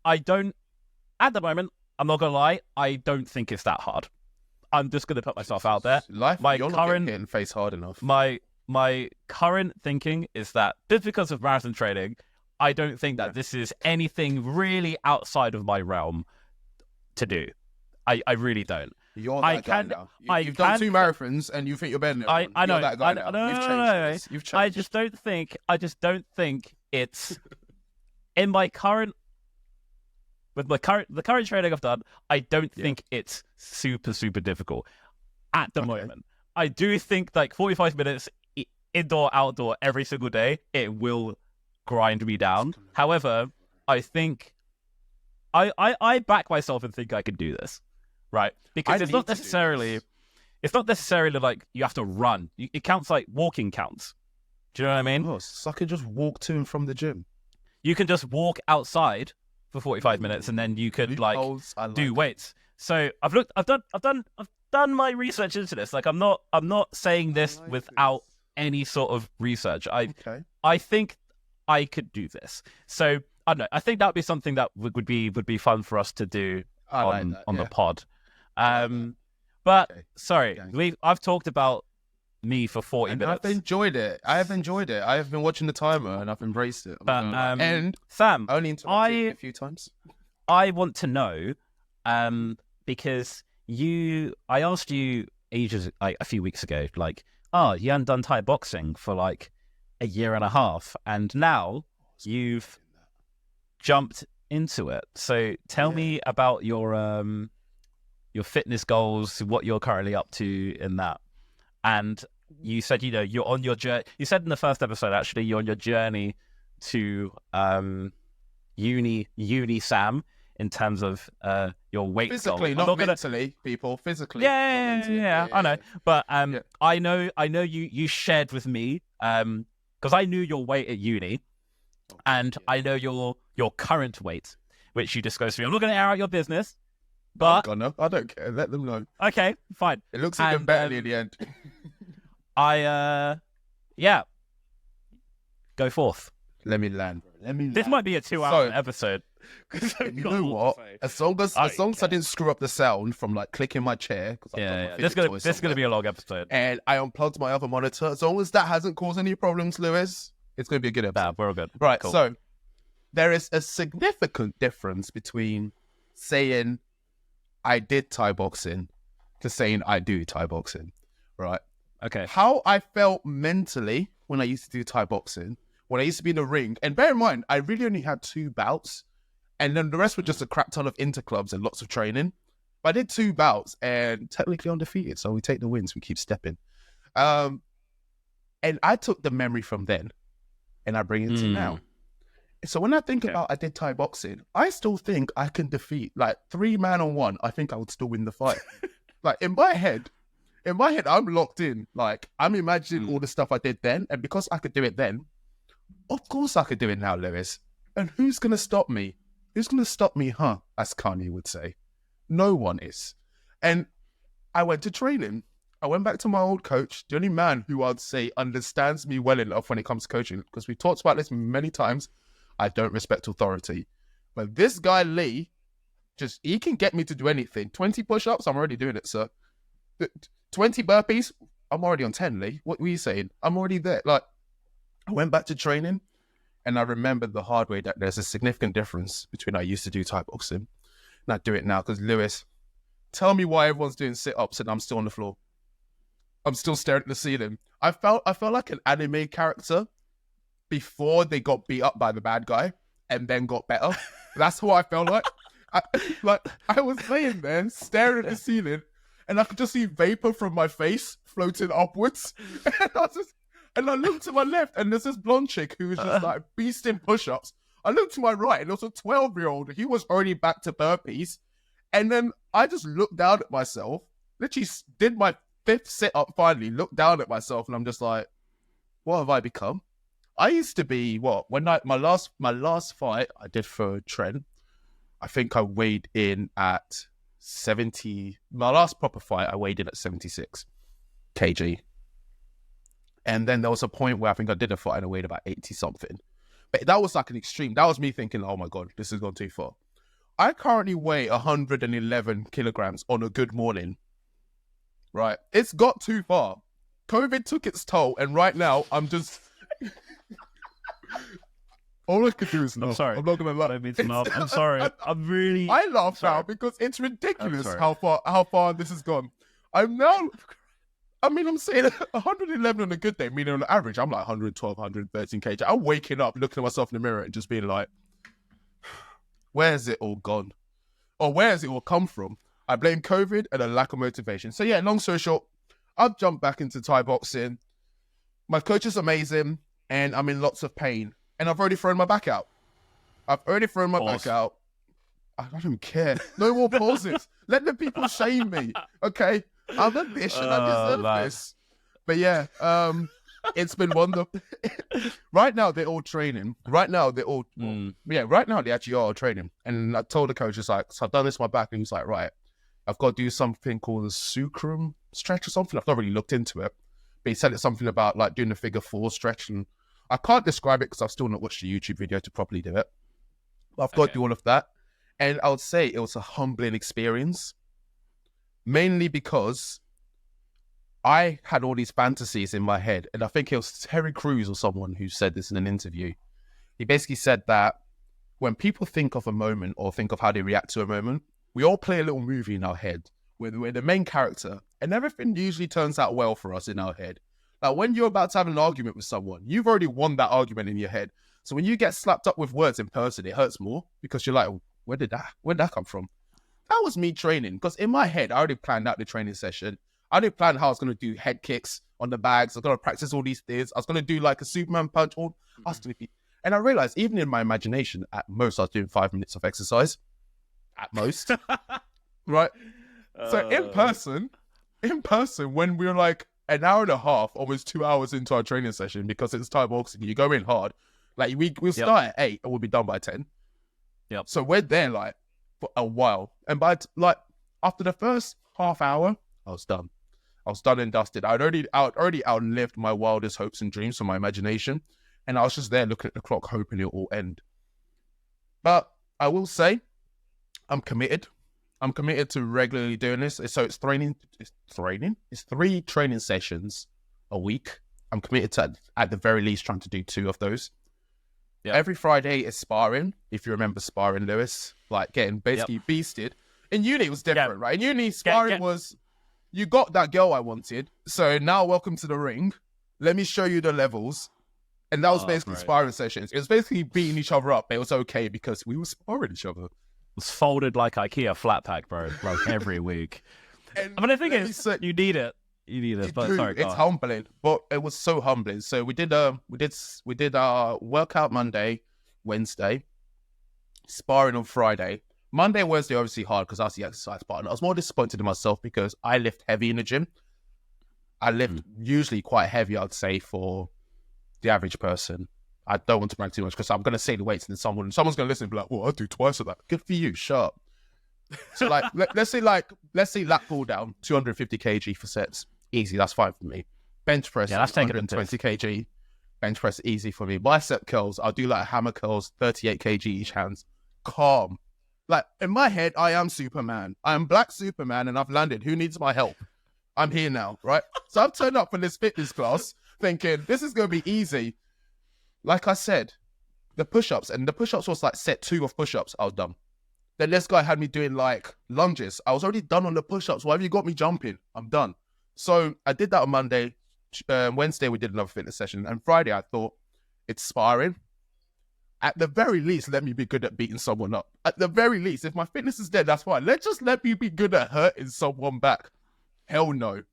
at the moment, I'm not gonna lie, I don't think it's that hard. I'm just gonna put myself out there. You're not getting face hard enough. My current thinking is that just because of marathon training, I don't think that this is anything really outside of my realm to do. I really don't. You're that guy now. You've done 2 marathons and you think you're better than everyone. I know. You're that guy now. You've changed. I just don't think it's in my current. With the current training I've done, I don't think it's super, super difficult at the moment. I do think like 45 minutes indoor, outdoor every single day, it will grind me down. However, I think I back myself and think I can do this, right? Because it's not necessarily like you have to run. It counts like walking counts. Do you know what I mean? Oh, so I can just walk to and from the gym. You can just walk outside for 45 minutes and then you could like do weights. So I've done my research into this. Like I'm not saying this without any sort of research. I think I could do this. So I don't know. I think that would be something that would be fun for us to do on the pod. But sorry, I've talked about me for 40 minutes. I've enjoyed it. I have been watching the timer and I've embraced it. And Sam, only interrupted a few times. I want to know, because I asked you a few weeks ago, like, you hadn't done Thai boxing for like a year and a half, and now you've jumped into it. So tell me about your fitness goals, what you're currently up to in that. And you said, you're on your journey. You said in the first episode, actually, you're on your journey to uni Sam, in terms of your weight physically, goal. not mentally, people. Physically. Yeah, I know. But I know you shared with me, because I knew your weight at uni, and I know your current weight, which you disclosed to me. I'm not going to air out your business, but I don't care. Let them know. Okay, fine. It looks even better in the end. Go forth. Let me land. This might be a 2-hour episode. You know what? As long as I didn't screw up the sound from like clicking my chair, this is gonna be a long episode, and I unplugged my other monitor. As long as that hasn't caused any problems, Lewis, it's gonna be a good episode. We're all good. Right. Cool. So there is a significant difference between saying I did Thai boxing to saying I do Thai boxing. Right. Okay. How I felt mentally when I used to do Thai boxing, when I used to be in the ring, and bear in mind, I really only had 2 bouts. And then the rest were just a crap ton of interclubs and lots of training. But I did 2 bouts and technically undefeated. So we take the wins, we keep stepping. And I took the memory from then and I bring it to now. So when I think about I did Thai boxing, I still think I can defeat like 3 man on 1. I think I would still win the fight. Like in my head, I'm locked in. Like I'm imagining all the stuff I did then. And because I could do it then, of course I could do it now, Lewis. And who's going to stop me? Who's going to stop me, as Kanye would say. No one is. And I went to training. I went back to my old coach, the only man who I'd say understands me well enough when it comes to coaching, because we've talked about this many times. I don't respect authority. But this guy, Lee, he can get me to do anything. 20 push-ups, I'm already doing it, sir. 20 burpees, I'm already on 10, Lee. What were you saying? I'm already there. Like, I went back to training. And I remembered the hard way that there's a significant difference between I used to do Thai boxing and I do it now. Because Lewis, tell me why everyone's doing sit-ups and I'm still on the floor. I'm still staring at the ceiling. I felt like an anime character before they got beat up by the bad guy and then got better. That's what I felt like. I was laying there staring at the ceiling and I could just see vapor from my face floating upwards. And I looked to my left, and there's this blonde chick who was just like beasting push-ups. I looked to my right, and there was a 12-year-old. He was already back to burpees. And then I just looked down at myself, literally did my 5th sit-up finally, looked down at myself, and I'm just like, what have I become? I used to be, my last fight I did for Trent, I think I weighed in at 70. My last proper fight, I weighed in at 76 kg. And then there was a point where I think I did a fight and I weighed about 80 something. But that was like an extreme. That was me thinking, oh my God, this has gone too far. I currently weigh 111 kilograms on a good morning. Right? It's got too far. COVID took its toll. And right now, I'm just... All I could do is I'm laugh. sorry. I'm not gonna lie. I don't mean to laugh. I'm sorry. I'm really. I laugh sorry. now because it's ridiculous how far this has gone. I'm saying 111 on a good day, meaning on average, I'm like 112, 113 kg. I'm waking up, looking at myself in the mirror and just being like, where's it all gone? Or where has it all come from? I blame COVID and a lack of motivation. So yeah, long story short, I've jumped back into Thai boxing. My coach is amazing and I'm in lots of pain. And I've already thrown my back out. I don't care. No more pauses. Let the people shame me. Okay? I'm ambitious. I deserve this. But yeah, it's been wonderful. Right now, they're all training. Right now, they actually are training. And I told the coach, it's like, so I've done this on my back. And he's like, right, I've got to do something called a sacrum stretch or something. I've not really looked into it. But he said it's something about like doing the figure 4 stretch. And I can't describe it because I've still not watched the YouTube video to properly do it. But I've got to do all of that. And I would say it was a humbling experience. Mainly because I had all these fantasies in my head. And I think it was Terry Crews or someone who said this in an interview. He basically said that when people think of a moment or think of how they react to a moment, we all play a little movie in our head where we're the main character. And everything usually turns out well for us in our head. Like when you're about to have an argument with someone, you've already won that argument in your head. So when you get slapped up with words in person, it hurts more because you're like, where did that come from? That was me training because in my head, I already planned out the training session. I already planned how I was going to do head kicks on the bags. I was going to practice all these things. I was going to do like a Superman punch. And I realized even in my imagination, at most, I was doing 5 minutes of exercise. At most. Right? So in person, when we were like an hour and a half, almost 2 hours into our training session, because it's Thai boxing, you go in hard. Like we'll start at 8 and we'll be done by 10. Yep. So we're there like for a while. And after the first half hour, I was done. I was done and dusted. I'd already outlived my wildest hopes and dreams from my imagination. And I was just there looking at the clock, hoping it'll all end. But I will say, I'm committed. I'm committed to regularly doing this. So it's training. It's 3 training sessions a week. I'm committed to, at the very least, trying to do 2 of those. Yep. Every Friday is sparring. If you remember sparring, Lewis, like getting basically beasted. In uni, it was different, right? In uni, sparring was, you got that girl I wanted. So now welcome to the ring. Let me show you the levels. And that was basically sparring sessions. It was basically beating each other up. But it was okay because we were sparring each other. Was folded like IKEA flat pack, bro. Like every week. I mean, the thing is, you need it. You need it. But sorry, it's humbling, but it was so humbling. So we did our workout Monday, Wednesday, sparring on Friday. Monday, Wednesday, obviously hard because I was the exercise partner. I was more disappointed in myself because I lift heavy in the gym. I lift usually quite heavy, I'd say, for the average person. I don't want to brag too much because I'm going to say the weights and then someone's going to listen and be like, well, I do twice of that. Good for you. Shut up. So let's say lat pull down, 250 kg for sets. Easy. That's fine for me. Bench press, that's 120 kg. Bench press, easy for me. Bicep curls, I'll do like hammer curls, 38 kg each hands. Calm. Like in my head, I am Superman. I am Black Superman and I've landed. Who needs my help? I'm here now, right? So I've turned up for this fitness class thinking this is going to be easy. Like I said, the push-ups was like set 2 of push-ups. I was done. Then this guy had me doing like lunges. I was already done on the push-ups. Why have you got me jumping? I'm done. So I did that on Monday. Wednesday, we did another fitness session. And Friday, I thought, it's sparring. At the very least, let me be good at beating someone up. At the very least, if my fitness is dead, that's fine. Let me be good at hurting someone back. Hell no.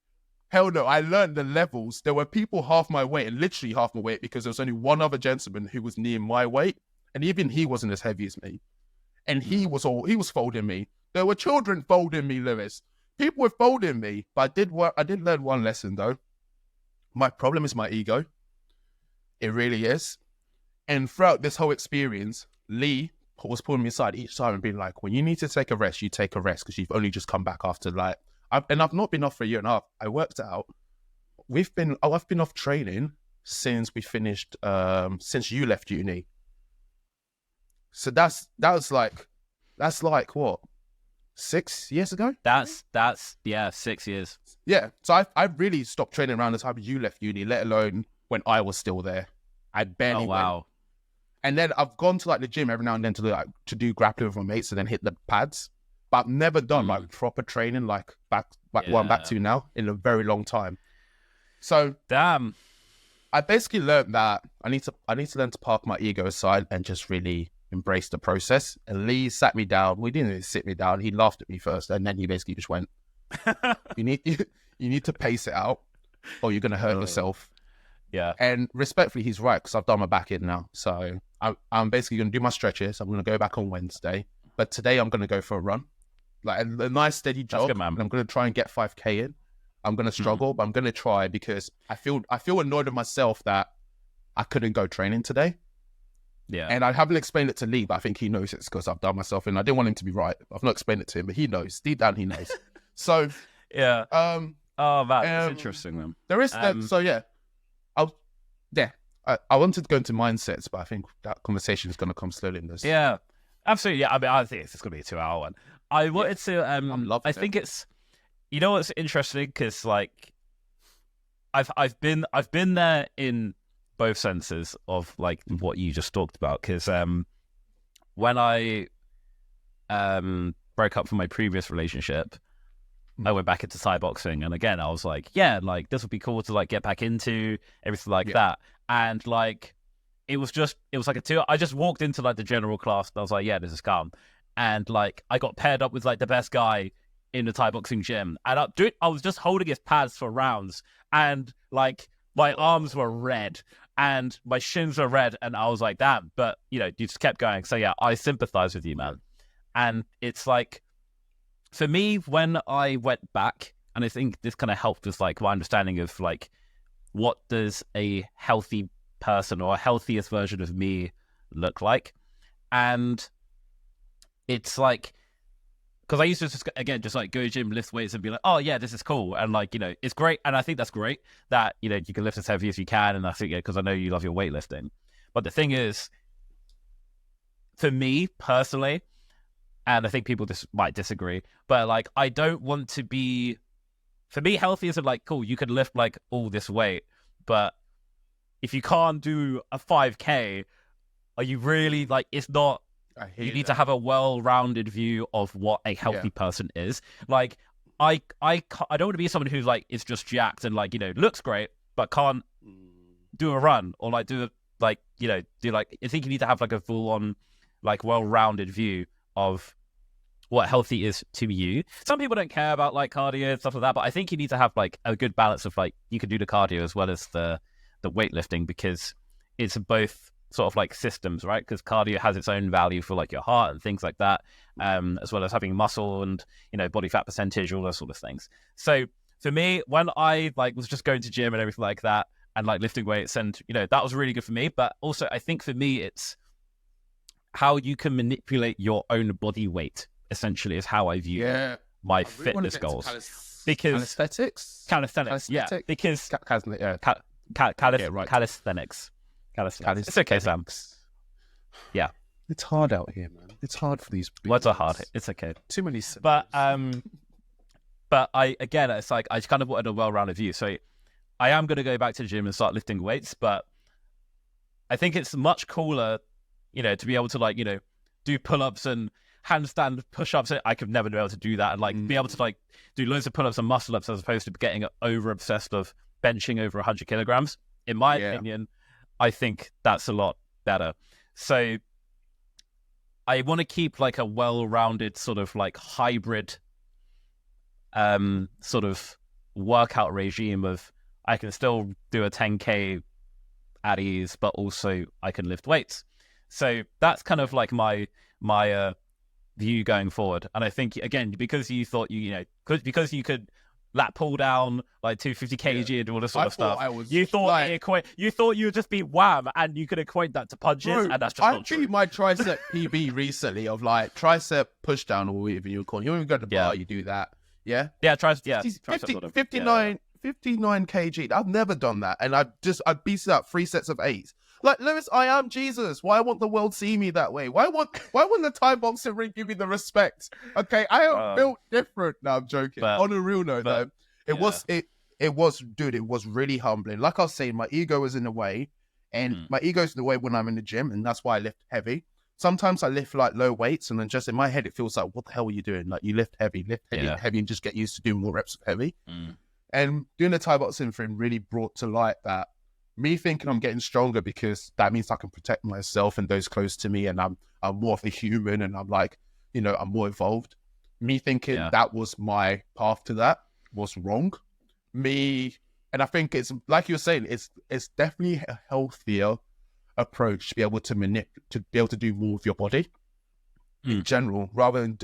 Hell no. I learned the levels. There were people half my weight, and literally half my weight, because there was only one other gentleman who was near my weight. And even he wasn't as heavy as me. And he was folding me. There were children folding me, Lewis. People were folding me. But I did learn one lesson, though. My problem is my ego. It really is. And throughout this whole experience, Lee was pulling me aside each time and being like, when you need to take a rest, you take a rest because you've only just come back after like, I've not been off for a year and a half. I worked out. I've been off training since we finished, since you left uni. So that's like what, 6 years ago? That's 6 years. Yeah. So I really stopped training around the time you left uni, let alone when I was still there. I barely went. And then I've gone to like the gym every now and then to do grappling with my mates and then hit the pads. But I've never done like proper training like what I'm back to now in a very long time. So damn, I basically learned that I need to learn to park my ego aside and just really embrace the process. And Lee sat me down. Well, he didn't even sit me down. He laughed at me first, and then he basically just went, "You need to pace it out, or you're gonna hurt yourself." Yeah. And respectfully, he's right, because I've done my back in now. So I'm basically going to do my stretches. I'm going to go back on Wednesday. But today I'm going to go for a run. Like a nice steady jog. Good, man. And I'm going to try and get 5K in. I'm going to struggle, but I'm going to try, because I feel annoyed with myself that I couldn't go training today. Yeah. And I haven't explained it to Lee, but I think he knows it's because I've done myself in. I didn't want him to be right. I've not explained it to him, but he knows. Deep down, he knows. So, yeah. Oh, man, that's interesting, man. There is that. So, yeah. I wanted to go into mindsets, but I think that conversation is going to come slowly in this. Yeah, absolutely. Yeah, I mean, I think it's going to be a 2-hour one. I wanted to. I think it's. You know what's interesting? Because like, I've been there in both senses of like what you just talked about. Because when I broke up from my previous relationship, I went back into Thai boxing, and again, I was like, yeah, like this would be cool to like get back into everything like that. And like, it was like a 2. I just walked into like the general class, and I was like, yeah, this is calm. And like, I got paired up with like the best guy in the Thai boxing gym, and I was just holding his pads for rounds, and like my arms were red and my shins were red, and I was like, damn. But you know, you just kept going. So yeah, I sympathize with you, man. And it's like, for me, when I went back, and I think this kind of helped with like my understanding of like, what does a healthy person or a healthiest version of me look like? And it's like, because I used to just, again, just like go to gym, lift weights and be like, oh yeah, this is cool. And like, you know, it's great. And I think that's great that, you know, you can lift as heavy as you can. And I think, yeah, because I know you love your weightlifting. But the thing is, for me personally, and I think people might disagree, but like, I don't want to be, for me, healthy isn't like, cool, you can lift like all this weight, but if you can't do a 5K, are you really like, it's not, you need to have a well-rounded view of what a healthy person is. Like, I don't want to be someone who's like, is just jacked and like, you know, looks great, but can't do a run or like do like, you know, do like, I think you need to have like a full-on, like well-rounded view of what healthy is to you. Some people don't care about like cardio and stuff like that, but I think you need to have like a good balance of like, you can do the cardio as well as the weightlifting, because it's both sort of like systems, right? Because cardio has its own value for like your heart and things like that, as well as having muscle and, you know, body fat percentage, all those sort of things. So for me, when I like was just going to gym and everything like that and like lifting weights, and you know, that was really good for me. But also I think for me, it's how you can manipulate your own body weight, essentially, is how I view my fitness goals. Because calisthenics, yeah, because calisthenics. It's okay, Sam. Yeah, it's hard out here, man. It's hard for these people. Words are hard. It's okay. Too many symbols. But I, again, it's like I kind of wanted a well-rounded view. So I am going to go back to the gym and start lifting weights, but I think it's much cooler, you know, to be able to like, you know, do pull-ups and handstand push-ups. I could never be able to do that, and like be able to like do loads of pull-ups and muscle-ups as opposed to getting over-obsessed of benching over 100 kilograms. In my opinion, I think that's a lot better. So I want to keep like a well-rounded sort of like hybrid sort of workout regime of, I can still do a 10K at ease, but also I can lift weights. So that's kind of like my view going forward. And I think, again, because you thought because you could lat pull down like 250 kg and all this sort of stuff, you thought like, you thought you would just be wham, and you could equate that to punches, and that's just not true. I beat my tricep PB recently of like tricep push down or whatever you call it. You don't even go to the bar, you do that. Yeah, tricep 59 kg. I've never done that, and I beat it up 3 sets of 8. Like, Lewis, I am Jesus. Why won't the world see me that way? Why won't the Thai boxing ring give me the respect? Okay, I am built different. No, I'm joking. On a real note, though, it was really humbling. Like I was saying, my ego was in the way, And my ego's in the way when I'm in the gym, and that's why I lift heavy. Sometimes I lift like low weights, and then just in my head, it feels like, what the hell are you doing? Like, you lift heavy, and just get used to doing more reps of heavy. And doing the Thai boxing thing really brought to light that me thinking I'm getting stronger because that means I can protect myself and those close to me, and I'm more of a human, and I'm like, you know, I'm more evolved. Me thinking that was my path to that was wrong. And I think it's like you were saying, it's definitely a healthier approach to be able to do more with your body in general, rather than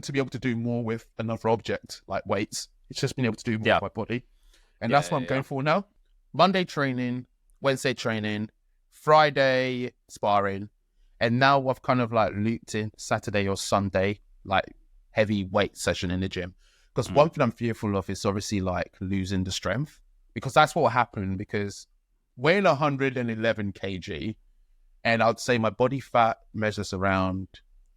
to be able to do more with another object like weights. It's just being able to do more with my body, and that's what I'm going for now. Monday training, Wednesday training, Friday sparring, and now I've kind of like looped in Saturday or Sunday like heavy weight session in the gym. Because one thing I'm fearful of is obviously like losing the strength, because that's what will happen. Because weighing 111 kg, and I'd say my body fat measures around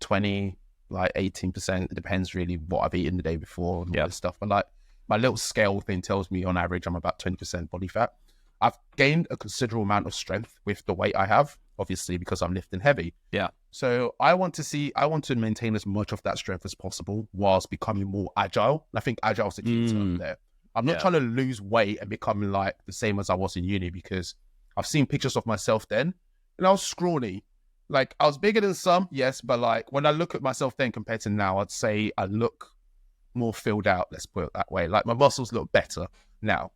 20, like 18%. It depends really what I've eaten the day before and all this stuff. But like my little scale thing tells me on average I'm about 20% body fat. I've gained a considerable amount of strength with the weight I have, obviously, because I'm lifting heavy. Yeah. So I want to maintain as much of that strength as possible whilst becoming more agile. And I think agile is the key term there. I'm not trying to lose weight and becoming like the same as I was in uni, because I've seen pictures of myself then and I was scrawny. Like, I was bigger than some, yes, but like when I look at myself then compared to now, I'd say I look more filled out, let's put it that way. Like, my muscles look better now.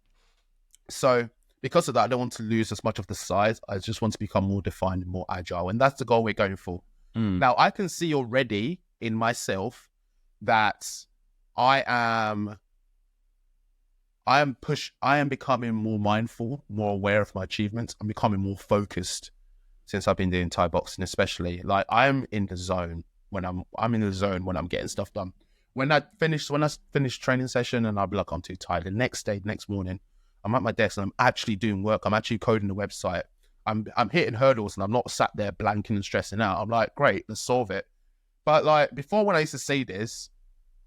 So because of that, I don't want to lose as much of the size. I just want to become more defined and more agile. And that's the goal we're going for. Now, I can see already in myself that I am becoming more mindful, more aware of my achievements. I'm becoming more focused since I've been doing Thai boxing, especially. Like, I'm in the zone when I'm in the zone when I'm getting stuff done. When I finish training session and I'll be like, I'm too tired. The next morning, I'm at my desk and I'm actually doing work. I'm actually coding the website. I'm hitting hurdles and I'm not sat there blanking and stressing out. I'm like, great, let's solve it. But like before, when I used to say this,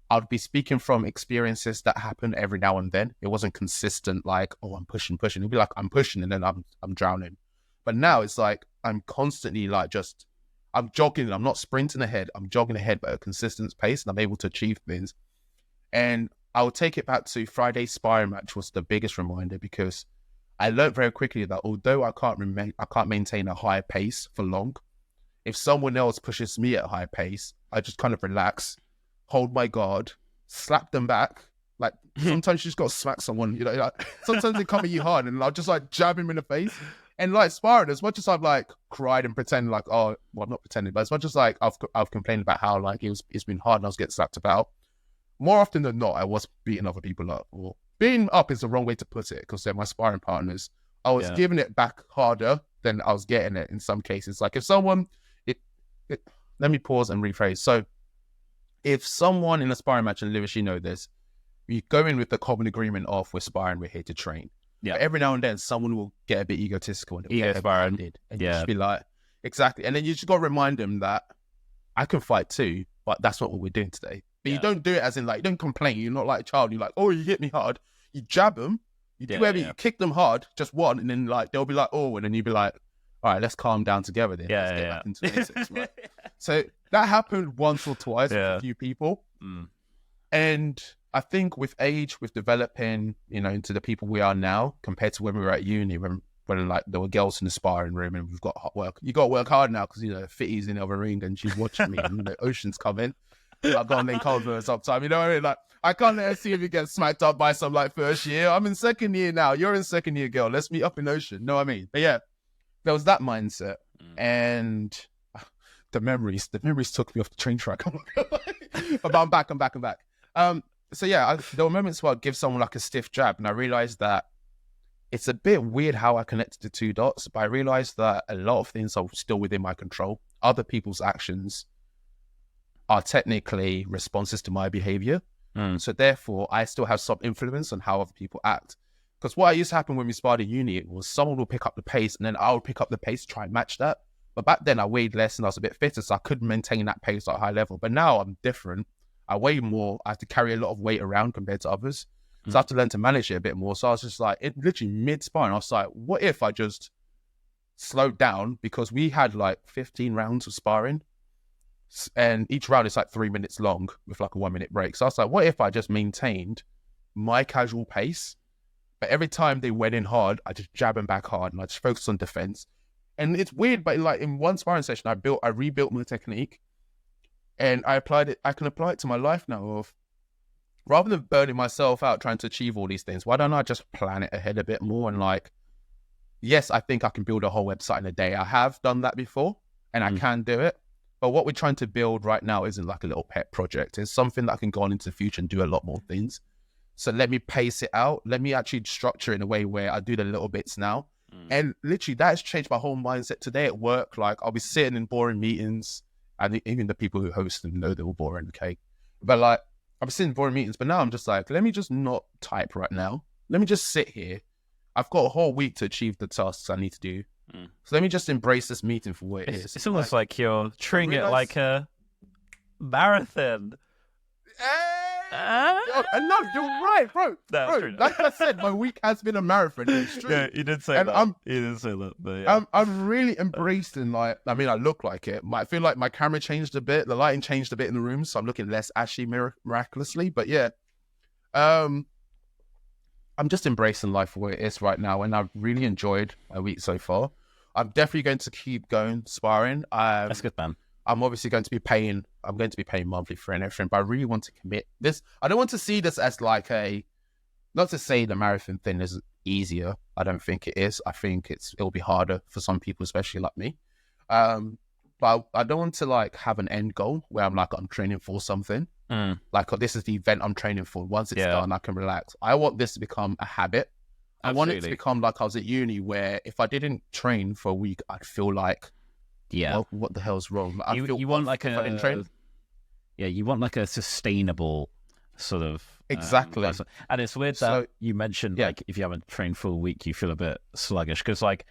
I'd be speaking from experiences that happen every now and then. It wasn't consistent, like, oh, I'm pushing. It'd be like, I'm pushing and then I'm drowning. But now it's like, I'm constantly like I'm jogging. I'm not sprinting ahead. I'm jogging ahead at a consistent pace, and I'm able to achieve things. And I will take it back to Friday's sparring match was the biggest reminder, because I learned very quickly that although I can't maintain a high pace for long, if someone else pushes me at a high pace, I just kind of relax, hold my guard, slap them back. Like, sometimes you just got to smack someone, you know, like, sometimes they come at you hard and I'll just like jab him in the face. And like sparring, as much as I've like cried and pretended like, oh, well, I'm not pretending, but as much as like I've complained about how like it's been hard and I was getting slapped about, more often than not, I was beating other people up. Or beating up is the wrong way to put it, because they're my sparring partners. I was giving it back harder than I was getting it in some cases. Like, if someone, let me pause and rephrase. So if someone in a sparring match, and Lewis, you know this, you go in with the common agreement of, we're sparring, we're here to train. Yeah. But every now and then, someone will get a bit egotistical and sparring. And you just be like, exactly. And then you just got to remind them that I can fight too, but that's not what we're doing today. But you don't do it as in like, you don't complain. You're not like a child. You're like, oh, you hit me hard. You jab them. You do everything. You kick them hard, just one, and then like they'll be like, oh, and then you'll be like, all right, let's calm down together then. Let's get back into basics, right? So that happened once or twice with a few people. And I think with age, with developing, you know, into the people we are now, compared to when we were at uni, when like there were girls in the sparring room and we've got hard work. You got to work hard now because, you know, Fitty's in the other ring and she's watching me and the Ocean's coming. I've got to link over sometime, you know what I mean? Like, I can't let her see if you get smacked up by some like first year. I'm in second year now. You're in second year, girl. Let's meet up in Ocean. Know what I mean? But yeah, there was that mindset. And the memories took me off the train track. But I'm back. So yeah, there were moments where I'd give someone like a stiff jab, and I realized that it's a bit weird how I connected the two dots, but I realized that a lot of things are still within my control. Other people's actions are technically responses to my behavior. So therefore, I still have some influence on how other people act. Because what used to happen when we sparred in uni was someone would pick up the pace and then I would pick up the pace to try and match that. But back then I weighed less and I was a bit fitter, so I couldn't maintain that pace at a high level. But now I'm different. I weigh more. I have to carry a lot of weight around compared to others. So I have to learn to manage it a bit more. So I was just like, literally mid-sparring, I was like, what if I just slowed down because we had like 15 rounds of sparring, and each round is like 3 minutes long with like a 1 minute break. So I was like, what if I just maintained my casual pace, but every time they went in hard, I just jab them back hard and I just focus on defense. And it's weird, but like in one sparring session, I rebuilt my technique, and I can apply it to my life now of, rather than burning myself out trying to achieve all these things, why don't I just plan it ahead a bit more? And like, yes, I think I can build a whole website in a day. I have done that before and I can do it. But what we're trying to build right now isn't like a little pet project. It's something that I can go on into the future and do a lot more things. So let me pace it out. Let me actually structure it in a way where I do the little bits now. And literally that has changed my whole mindset today at work. Like I'll be sitting in boring meetings, and even the people who host them know they were boring, okay? But like, I'm sitting in boring meetings, but now I'm just like, let me just not type right now. Let me just sit here. I've got a whole week to achieve the tasks I need to do. So let me just embrace this meeting for what it is. It's almost like you're treating it like a marathon. No, you're right, bro. No, like I said, my week has been a marathon. It's true. Yeah, you did say that. You did say that. But yeah. I'm really embracing, like, I mean, I look like it. I feel like my camera changed a bit. The lighting changed a bit in the room, so I'm looking less ashy miraculously. But yeah, I'm just embracing life for what it is right now, and I've really enjoyed my week so far. I'm definitely going to keep going sparring. That's good, man. I'm obviously going to be paying monthly for everything, but I really want to commit this. I don't want to see this as like not to say the marathon thing is easier. I don't think it is. I think it'll be harder for some people, especially like me. But I don't want to like have an end goal where I'm training for something. Like, this is the event I'm training for. Once it's done, I can relax. I want this to become a habit. I want it to become like I was at uni, where if I didn't train for a week, I'd feel like, well, what the hell's wrong? You want like you want like a sustainable sort of exactly. And it's weird that you mentioned like if you haven't trained for a week, you feel a bit sluggish, because like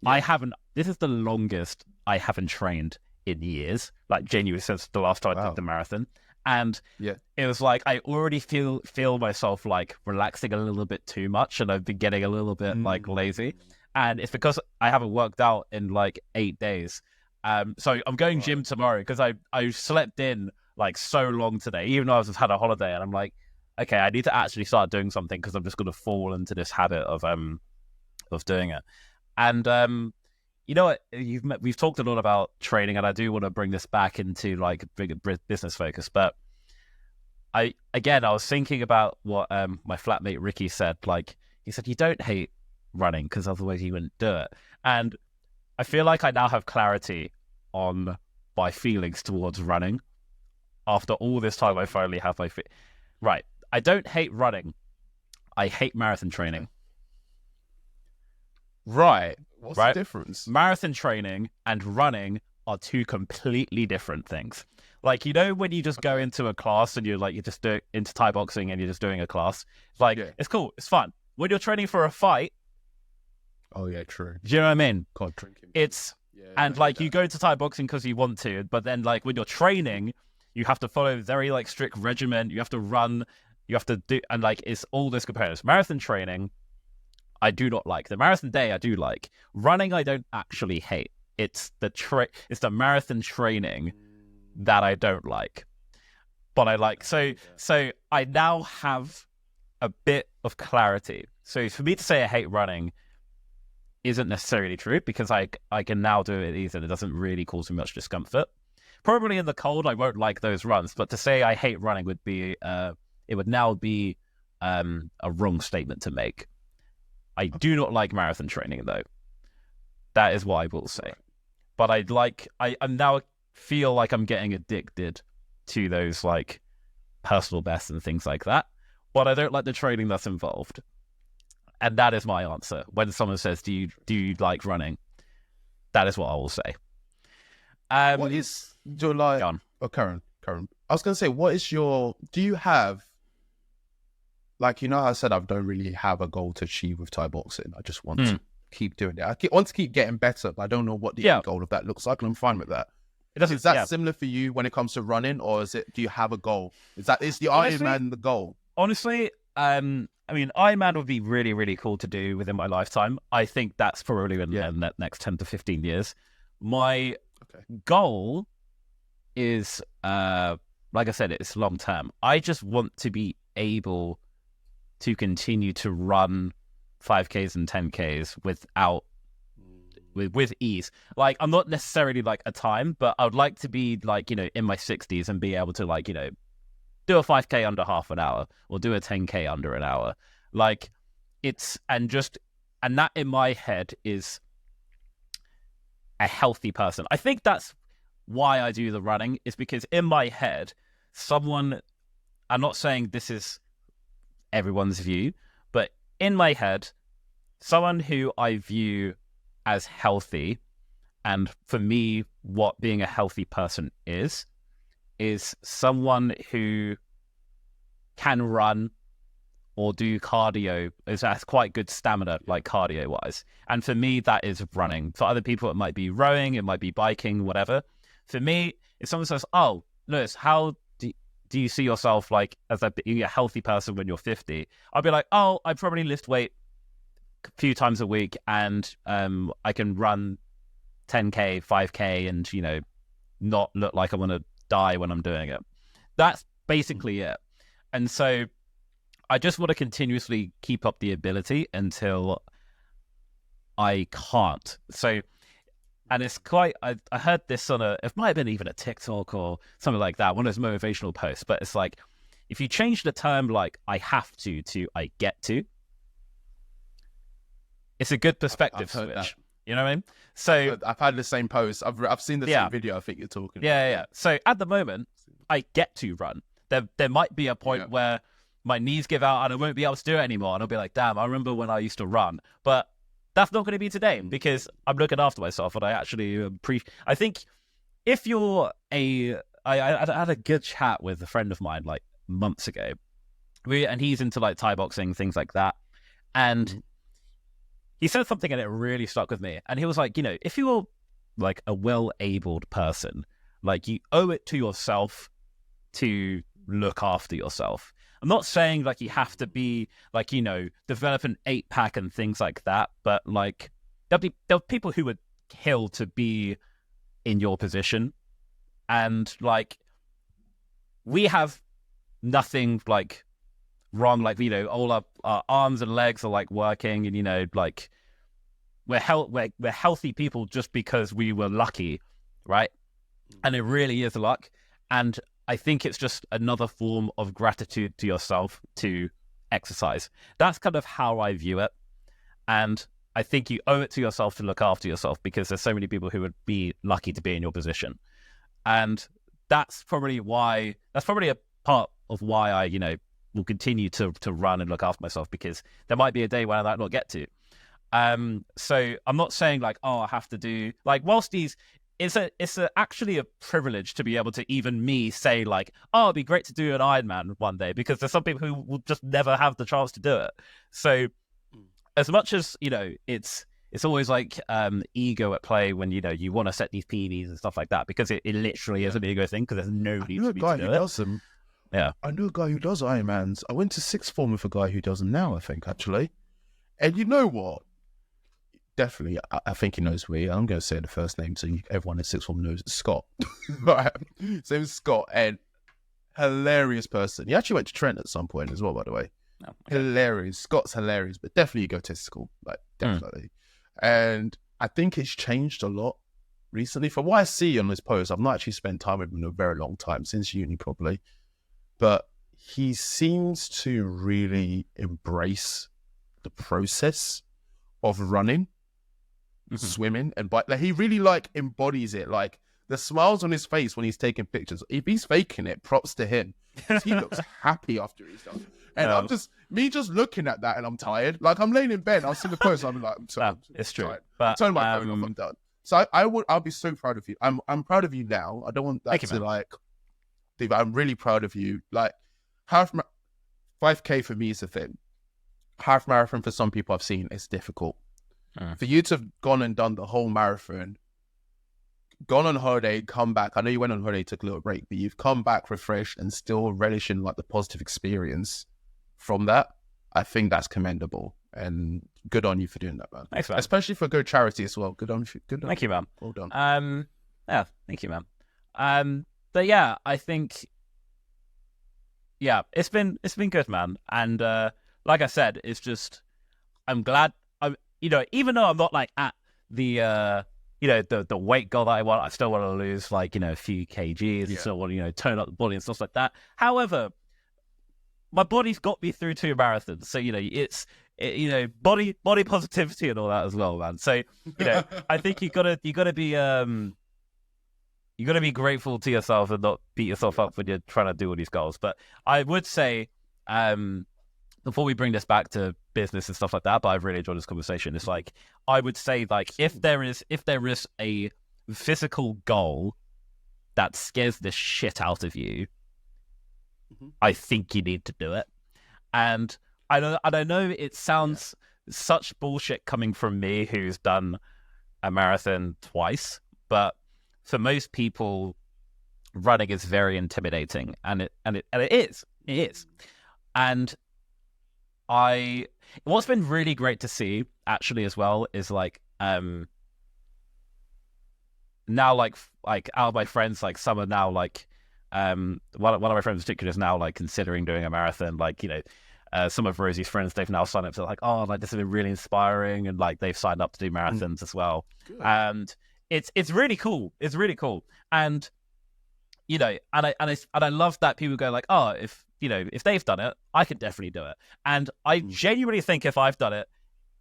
I haven't. This is the longest I haven't trained in years, like genuinely since the last time I did the marathon. And it was like I already feel myself like relaxing a little bit too much, and I've been getting a little bit like lazy. And it's because I haven't worked out in like 8 days. So I'm going gym tomorrow because I slept in like so long today, even though I've just had a holiday. And I'm like, okay, I need to actually start doing something, because I'm just going to fall into this habit of doing it. And you know what? We've talked a lot about training, and I do want to bring this back into like bigger business focus. But I was thinking about what my flatmate Ricky said. Like, he said, you don't hate running because otherwise you wouldn't do it. And I feel like I now have clarity on my feelings towards running. After all this time, I finally have my right. I don't hate running. I hate marathon training. Right. What's the difference? Marathon training and running are two completely different things. Like, you know, when you just go into a class and you're just doing into Thai boxing and you're just doing a class, it's like, it's cool, it's fun. When you're training for a fight, oh yeah, true. Do you know what I mean? God, drinking. It's and like you go to Thai boxing because you want to, but then like when you're training, you have to follow a very like strict regimen. You have to run. You have to do, and like it's all this components. Marathon training, I do not like. The marathon day, I do like. Running, I don't actually hate. It's the marathon training that I don't like, but I like. So I now have a bit of clarity. So for me to say I hate running isn't necessarily true, because I can now do it easy and it doesn't really cause me much discomfort. Probably in the cold I won't like those runs, but to say I hate running would be it would now be a wrong statement to make. I do not like marathon training though. That is what I will say. But I now feel like I'm getting addicted to those like personal bests and things like that. But I don't like the training that's involved. And that is my answer. When someone says, do you like running? That is what I will say. What is your like... Oh, Karen. I was going to say, do you have... Like, you know how I said I don't really have a goal to achieve with Thai boxing. I just want to keep doing it. I want to keep getting better, but I don't know what the end goal of that looks like, and I'm fine with that. Is that similar for you when it comes to running, or do you have a goal? Is the Ironman the goal? Honestly, I mean, Ironman would be really, really cool to do within my lifetime. I think that's probably in the next 10 to 15 years. My goal is, like I said, it's long term. I just want to be able to continue to run 5Ks and 10Ks with ease. Like, I'm not necessarily like a time, but I would like to be like, you know, in my 60s and be able to like, you know, do a 5K under half an hour or do a 10K under an hour. Like, and that in my head is a healthy person. I think that's why I do the running, is because in my head, I'm not saying this is everyone's view, but in my head, someone who I view as healthy, and for me, what being a healthy person is someone who can run or do cardio, has quite good stamina, like cardio wise. And for me, that is running. For other people, it might be rowing, it might be biking, whatever. For me, if someone says, "Oh, Lewis, how do you see yourself like as a healthy person when you're 50?" I'll be like, "Oh, I probably lift weight a few times a week, and I can run 10K, 5K, and, you know, not look like I want to die when I'm doing it." That's basically it. And so I just want to continuously keep up the ability until I can't. So, and it's quite, I heard this on it might have been even a TikTok or something like that, one of those motivational posts, but it's like, if you change the term like "I have to" "I get to," it's a good perspective switch. That. You know what I mean? So I've had the same post. I've seen the same video I think you're talking about. Yeah. So at the moment, I get to run. There might be a point where my knees give out and I won't be able to do it anymore. And I'll be like, damn, I remember when I used to run. But that's not going to be today because I'm looking after myself. And I actually I think if you're I had a good chat with a friend of mine like months ago. And he's into like Thai boxing, things like that. And he said something and it really stuck with me. And he was like, you know, if you're like a well-abled person, like you owe it to yourself to look after yourself. I'm not saying like you have to be like, you know, develop an 8-pack and things like that, but like there'll people who would kill to be in your position. And like we have nothing like wrong, like, you know, all our arms and legs are like working, and, you know, like we're healthy people just because we were lucky, right? And it really is luck. And I think it's just another form of gratitude to yourself to exercise. That's kind of how I view it. And I think you owe it to yourself to look after yourself because there's so many people who would be lucky to be in your position. And that's probably a part of why I, you know, will continue to run and look after myself, because there might be a day when I might not get to. So I'm not saying like, oh, I have to do like, whilst it's actually a privilege to be able to even me say like, oh, it'd be great to do an Ironman one day, because there's some people who will just never have the chance to do it. So as much as, you know, it's always like ego at play when, you know, you want to set these PBs and stuff like that, because it literally is an ego thing, because there's nobody to do it. Yeah, I know a guy who does Ironmans. I went to sixth form with a guy who does them now, I think, actually. And you know what? Definitely, I think he knows me. I'm going to say the first name so everyone in sixth form knows it's Scott. Right. So it's Scott, and hilarious person. He actually went to Trent at some point as well, by the way. Oh, okay. Hilarious. Scott's hilarious, but definitely egotistical. Like, definitely. And I think it's changed a lot recently. From what I see on his posts, I've not actually spent time with him in a very long time, since uni probably. But he seems to really embrace the process of running, swimming, and bike. Like, he really like embodies it. Like the smiles on his face when he's taking pictures. If he's faking it, props to him. He looks happy after he's done. And I'm just looking at that, and I'm tired. Like, I'm laying in bed, I'll see the post, I'm like, I'm sorry. It's true. Tired. But turn my phone off, I'm done. So I'll be so proud of you. I'm proud of you now. I don't want that to like. But I'm really proud of you. Like 5K for me is a thing. Half marathon for some people I've seen is difficult. For you to have gone and done the whole marathon, gone on holiday, come back. I know you went on holiday, took a little break, but you've come back refreshed and still relishing like the positive experience from that. I think that's commendable, and good on you for doing that, man. Thanks, man. Especially for good charity as well. Good on you. Thank you, man. Well done. Yeah, thank you, man. But yeah, I think, yeah, it's been good, man. And like I said, it's just, I'm glad. Even though I'm not like at the the weight goal that I want, I still want to lose like a few kgs. I still want to tone up the body and stuff like that. However, my body's got me through 2 marathons, so it's body positivity and all that as well, man. So I think you gotta be grateful to yourself and not beat yourself up when you're trying to do all these goals. But I would say, before we bring this back to business and stuff like that, but I've really enjoyed this conversation. It's like, I would say, like, if there is a physical goal that scares the shit out of you, I think you need to do it. And I know it sounds such bullshit coming from me, who's done a marathon twice, but for most people, running is very intimidating, and it is. And what's been really great to see actually as well is like now like out of my friends, like some are now like one of my friends in particular is now like considering doing a marathon. Like some of Rosie's friends, they've now signed up to like, oh, like this has been really inspiring, and like they've signed up to do marathons as well. Good. And it's really cool. It's really cool. And and I love that people go like, oh, if they've done it, I can definitely do it. And I genuinely think if I've done it,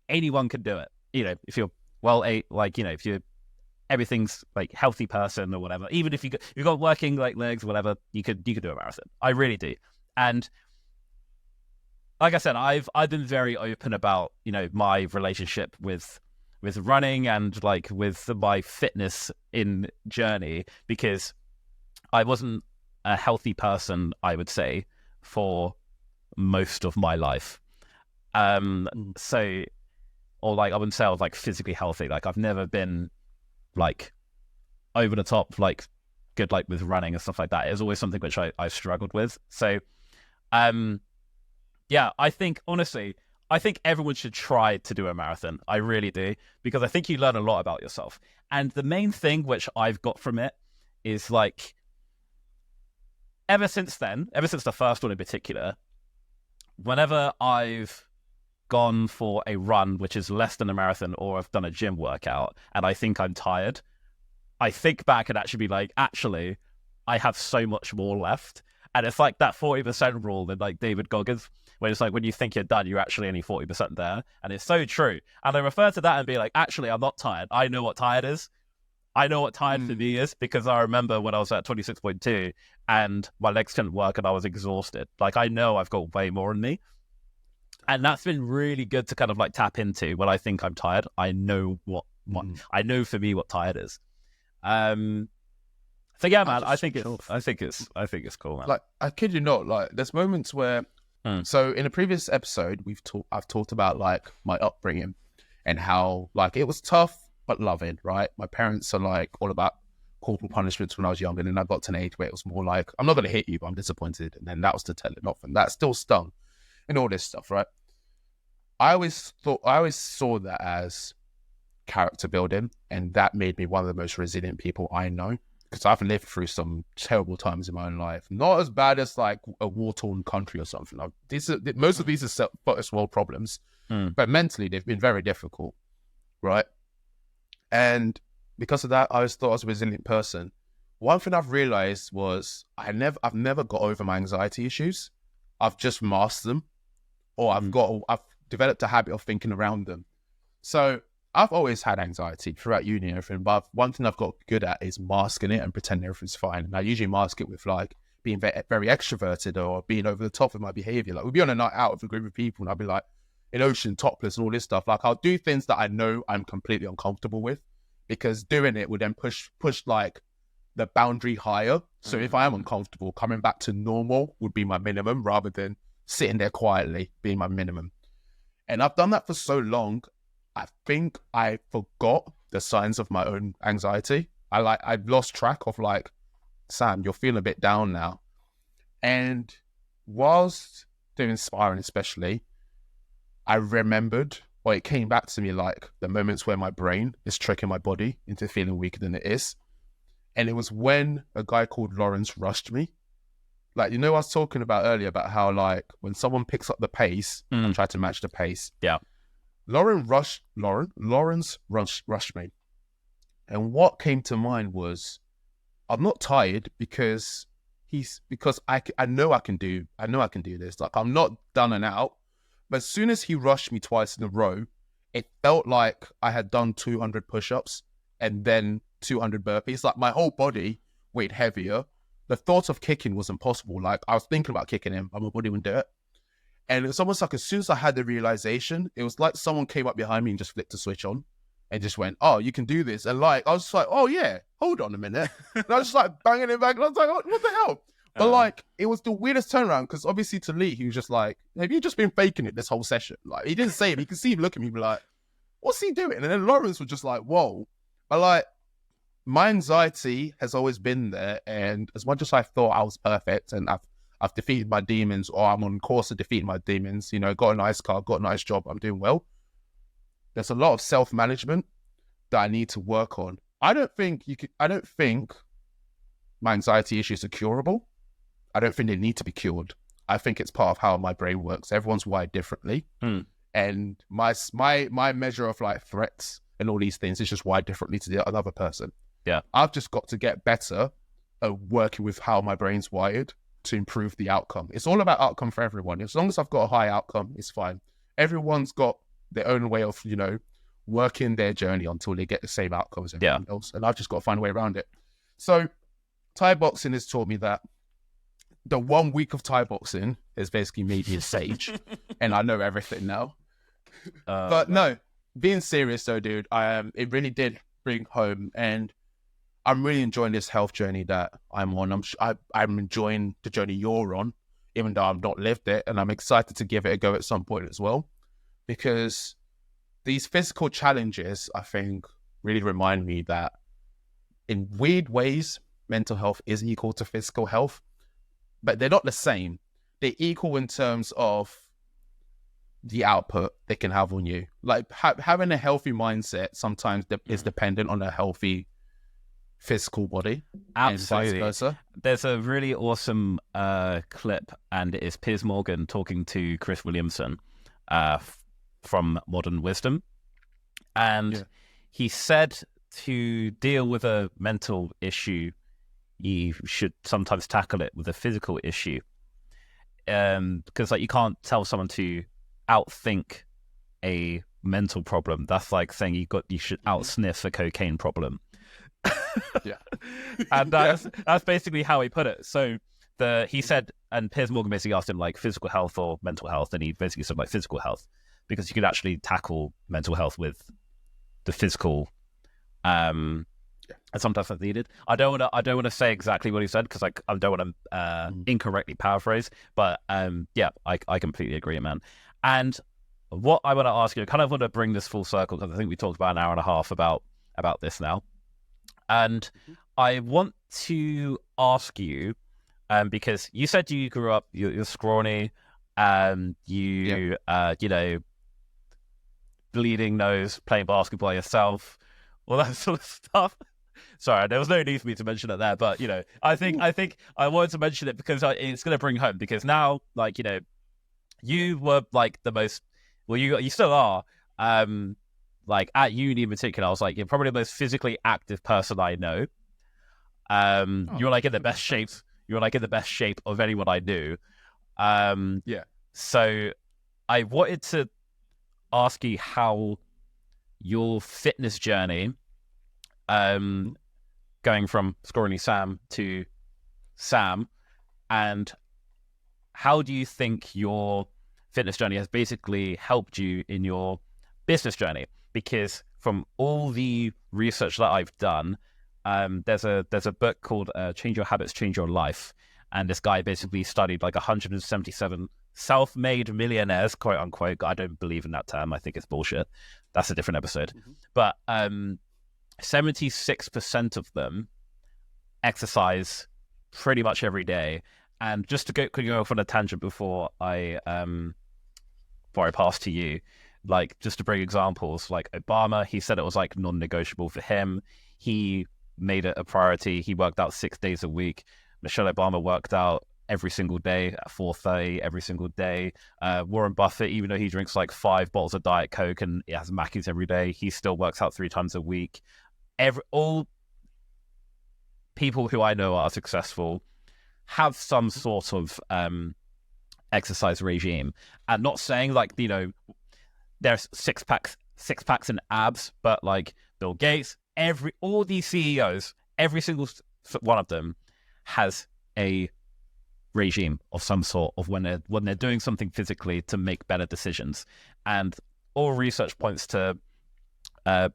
anyone can do it. If you're if you're everything's like healthy person or whatever, even if you've got working like legs or whatever, you could do a marathon. I really do. And like I said, I've been very open about my relationship with running and like with my fitness in journey, because I wasn't a healthy person, I would say, for most of my life. So, or like I wouldn't say I was like physically healthy. Like I've never been like over the top, like good, like with running and stuff like that. It was always something which I've struggled with. So, yeah, I think honestly, everyone should try to do a marathon. I really do, because I think you learn a lot about yourself. And the main thing which I've got from it is like, ever since the first one in particular, whenever I've gone for a run which is less than a marathon, or I've done a gym workout and I think I'm tired, I think back and actually be like, actually, I have so much more left. And it's like that 40% rule that like David Goggins, where it's like when you think you're done, you're actually only 40% there. And it's so true. And I refer to that and be like, actually, I'm not tired. I know what tired is. I know what tired for me is, because I remember when I was at 26.2 and my legs couldn't work and I was exhausted. Like, I know I've got way more in me. And that's been really good to kind of like tap into when I think I'm tired. I know I know for me what tired is. So yeah, man, I think it's cool, man. Like, I kid you not, like there's moments where so in a previous episode I've talked about like my upbringing and how like it was tough but loving, right? My parents are like all about corporal punishments when I was young, and then I got to an age where it was more like, I'm not going to hit you, but I'm disappointed. And then that was to tell it off, and that still stung and all this stuff, right? I always saw that as character building, and that made me one of the most resilient people I know, because I've lived through some terrible times in my own life. Not as bad as like a war-torn country or something. Like, most of these are first world problems, but mentally they've been very difficult, right? And because of that, I always thought I was a resilient person. One thing I've realized was I've never got over my anxiety issues. I've just masked them, or I've developed a habit of thinking around them. So I've always had anxiety throughout uni and everything, but one thing I've got good at is masking it and pretending everything's fine. And I usually mask it with like being very extroverted or being over the top with my behavior. Like, we'll be on a night out with a group of people and I'll be like in ocean topless and all this stuff. Like, I'll do things that I know I'm completely uncomfortable with, because doing it would then push like the boundary higher. So if I am uncomfortable, coming back to normal would be my minimum, rather than sitting there quietly being my minimum. And I've done that for so long, I think I forgot the signs of my own anxiety. I've lost track of like, Sam, you're feeling a bit down now. And whilst doing sparring especially, I remembered, or it came back to me like the moments where my brain is tricking my body into feeling weaker than it is. And it was when a guy called Lawrence rushed me. Like, you know, I was talking about earlier about how, like, when someone picks up the pace, I try to match the pace. Yeah. Lawrence rushed me. And what came to mind was, I'm not tired because I know I can do this. Like, I'm not done and out. But as soon as he rushed me twice in a row, it felt like I had done 200 push-ups and then 200 burpees. Like, my whole body weighed heavier. The thought of kicking was impossible. Like, I was thinking about kicking him, but my body wouldn't do it. And it was almost like as soon as I had the realization, it was like someone came up behind me and just flicked the switch on and just went, oh, you can do this. And like, I was just like, oh yeah, hold on a minute. And I was just like banging it back. And I was like, what the hell? But like, it was the weirdest turnaround because obviously to Lee, he was just like, have you just been faking it this whole session? Like, he didn't say it. You can see him look at me and be like, what's he doing? And then Lawrence was just like, whoa. But like, my anxiety has always been there. And as much as I thought I was perfect and I've defeated my demons, or I'm on course to defeat my demons, you know, got a nice car, got a nice job, I'm doing well. There's a lot of self-management that I need to work on. I don't think my anxiety issues are curable. I don't think they need to be cured. I think it's part of how my brain works. Everyone's wired differently. And my measure of like threats and all these things is just wired differently to the another person. Yeah. I've just got to get better at working with how my brain's wired to improve the outcome. It's all about outcome for everyone. As long as I've got a high outcome, it's fine. Everyone's got their own way of, you know, working their journey until they get the same outcome as everyone else. And I've just got to find a way around it. So Thai boxing has taught me that the 1 week of Thai boxing has basically made me a sage. And I know everything now. But no, being serious though, dude, it really did bring home, and I'm really enjoying this health journey that I'm on. I'm enjoying the journey you're on, even though I've not lived it, and I'm excited to give it a go at some point as well, because these physical challenges, I think, really remind me that in weird ways, mental health is equal to physical health, but they're not the same. They're equal in terms of the output they can have on you. Like having a healthy mindset sometimes is dependent on a healthy physical body. Absolutely. And vice versa. There's a really awesome clip, and it is Piers Morgan talking to Chris Williamson from Modern Wisdom. And he said to deal with a mental issue, you should sometimes tackle it with a physical issue. Because like you can't tell someone to outthink a mental problem. That's like saying you should outsniff a cocaine problem. And that's basically how he put it. So he said, and Piers Morgan basically asked him like physical health or mental health, and he basically said like physical health, because you could actually tackle mental health with the physical. And sometimes that's needed. I don't want to say exactly what he said because I don't want to incorrectly paraphrase, but I completely agree, man. And what I want to ask you, I kind of want to bring this full circle because I think we talked about an hour and a half about this now. And I want to ask you, because you said you grew up, you're scrawny, you know, bleeding nose, playing basketball yourself, all that sort of stuff. Sorry, there was no need for me to mention it there, but you know, I think I wanted to mention it because it's going to bring home. Because now, like, you know, you were like the most, well, you still are, like at uni in particular. I was like, you're probably the most physically active person I know. You're like in the best shape. You're like in the best shape of anyone I knew. So I wanted to ask you how your fitness journey, going from scrawny Sam to Sam, and how do you think your fitness journey has basically helped you in your business journey? Because from all the research that I've done, there's a book called Change Your Habits, Change Your Life. And this guy basically studied like 177 self-made millionaires, quote unquote. I don't believe in that term. I think it's bullshit. That's a different episode. But 76% of them exercise pretty much every day. And just to go off on a tangent before I before I pass to you, like just to bring examples, like Obama, he said it was like non-negotiable for him. He made it a priority. He worked out 6 days a week. Michelle Obama worked out every single day at 4:30 every single day. Warren Buffett, even though he drinks like 5 bottles of Diet Coke and he has Mackies every day, he still works out 3 times a week. All people who I know are successful have some sort of exercise regime. And not saying like, you know, there's six packs and abs, but like Bill Gates, all these CEOs, every single one of them has a regime of some sort of when they're doing something physically to make better decisions. And all research points to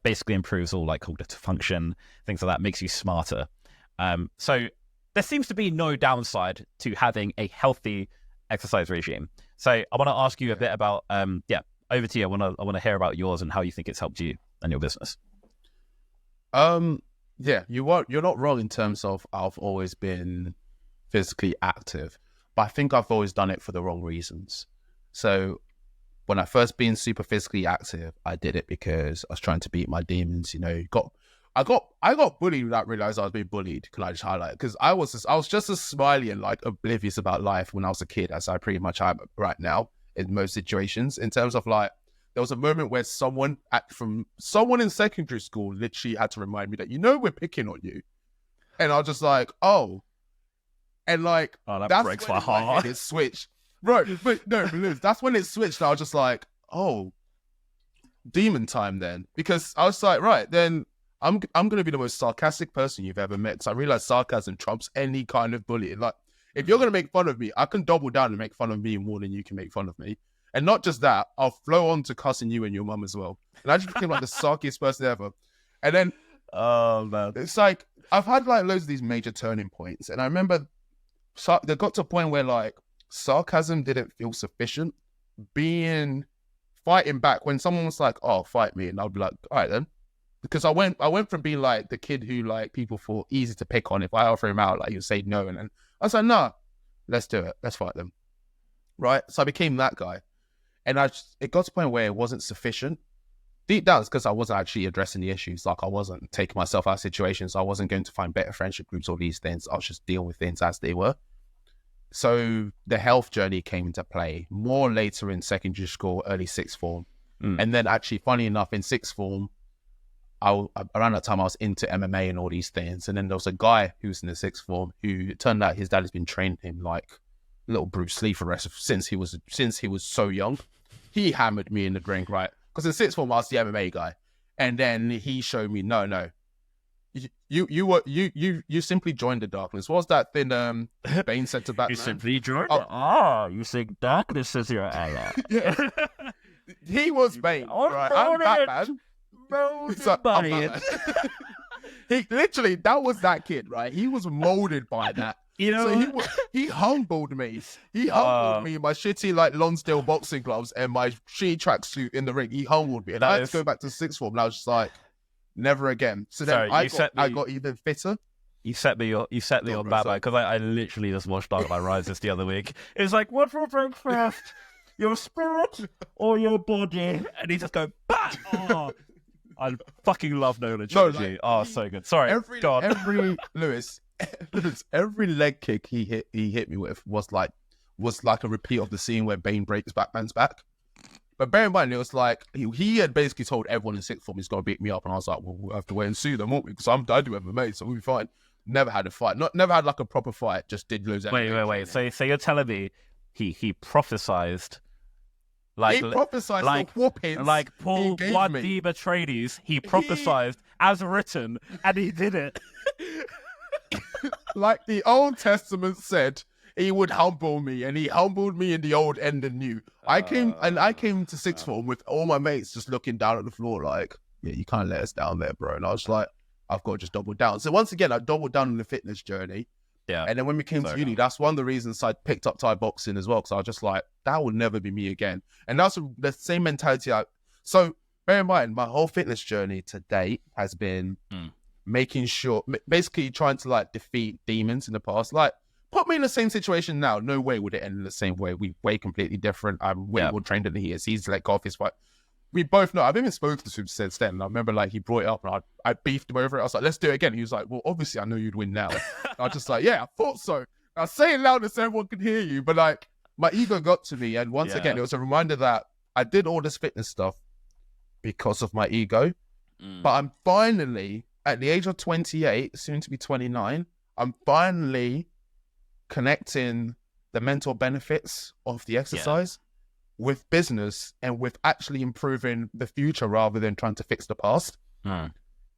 basically improves all like cognitive function, things like that, makes you smarter. So there seems to be no downside to having a healthy exercise regime. So I want to ask you a bit about, over to you. I want to hear about yours and how you think it's helped you and your business. Yeah, you're not wrong in terms of I've always been physically active, but I think I've always done it for the wrong reasons. So when I first been super physically active, I did it because I was trying to beat my demons. You know, I got bullied without realizing I was being bullied. Can I just highlight? Because I was just as smiley and like oblivious about life when I was a kid as I pretty much am right now in most situations. In terms of like, there was a moment where someone in secondary school literally had to remind me that, you know, we're picking on you, and I was just like, oh, and like that breaks my heart. It switched, right? But Liz, that's when it switched. I was just like, oh, demon time then, because I was like, right then. I'm going to be the most sarcastic person you've ever met, because I realize sarcasm trumps any kind of bullying. Like, if you're going to make fun of me, I can double down and make fun of me more than you can make fun of me. And not just that, I'll flow on to cussing you and your mum as well. And I just became like the sarkiest person ever. And then, oh man, it's like, I've had like loads of these major turning points. And I remember there got to a point where like sarcasm didn't feel sufficient. Fighting back when someone was like, oh, fight me. And I'll be like, all right then. Because I went from being like the kid who like people thought easy to pick on. If I offer him out, like he'll say no, and then I was like, nah, let's do it, let's fight them, right? So I became that guy, and it got to a point where it wasn't sufficient. Deep down, it's because I wasn't actually addressing the issues. Like I wasn't taking myself out of situations. I wasn't going to find better friendship groups or these things. I was just dealing with things as they were. So the health journey came into play more later in secondary school, early sixth form, and then actually, funny enough, in sixth form. Around that time I was into MMA and all these things, and then there was a guy who was in the sixth form who it turned out his dad has been training him like little Bruce Lee for the rest of since he was so young. He hammered me in the drink, right? Because in sixth form I was the MMA guy, and then he showed me no, you simply joined the darkness. What was that thing Bane said to Batman? You simply joined you think darkness is your ally. Yeah. He was Bane, right? I'm Batman. He literally, that was that kid, right? He was molded by that. You know, so he humbled me. He humbled me in my shitty like Lonsdale boxing gloves and my shitty tracksuit in the ring. He humbled me, and I had to go back to sixth form. And I was just like, never again. So then I got even fitter. You set me on Batman, because I literally just watched Dark Knight Rises the other week. It was like, what for breakfast? Your spirit or your body? And he just go, bah! Oh. I fucking love Nolan trilogy. So good. Sorry, every Lewis, every leg kick he hit me with was like a repeat of the scene where Bane breaks Batman's back. But bear in mind, it was like he had basically told everyone in sixth form he's gonna beat me up, and I was like, well, we'll have to wait and see them, won't we? Because I do MMA, so we'll be fine. Never had a fight. Never had like a proper fight. Just did loads of. Wait. So you're telling me he prophesized. He prophesized the whoopings like Paul Blood Deeb Atreides. He prophesized as written, and he did it. Like the Old Testament said, he would humble me, and he humbled me in the old and the new. I came to sixth form with all my mates just looking down at the floor like, yeah, you can't let us down there, bro. And I was like, I've got to just double down. So once again, I doubled down on the fitness journey. Yeah. And then when we came to uni, that's one of the reasons I picked up Thai boxing as well, because I was just like, that will never be me again. And that's the same mentality. So bear in mind, my whole fitness journey to date has been making sure, basically trying to like defeat demons in the past. Like put me in the same situation now, no way would it end in the same way. We way completely different. I'm way more trained than he is. He's let go off his fight. We both know. I've even spoken to him since then. And I remember like he brought it up and I beefed him over it. I was like, let's do it again. He was like, well, obviously I know you'd win now. I was just like, yeah, I thought so. I say it loud so everyone can hear you. But like my ego got to me. And once again, it was a reminder that I did all this fitness stuff because of my ego. But I'm finally, at the age of 28, soon to be 29, I'm finally connecting the mental benefits of the exercise with business and with actually improving the future rather than trying to fix the past.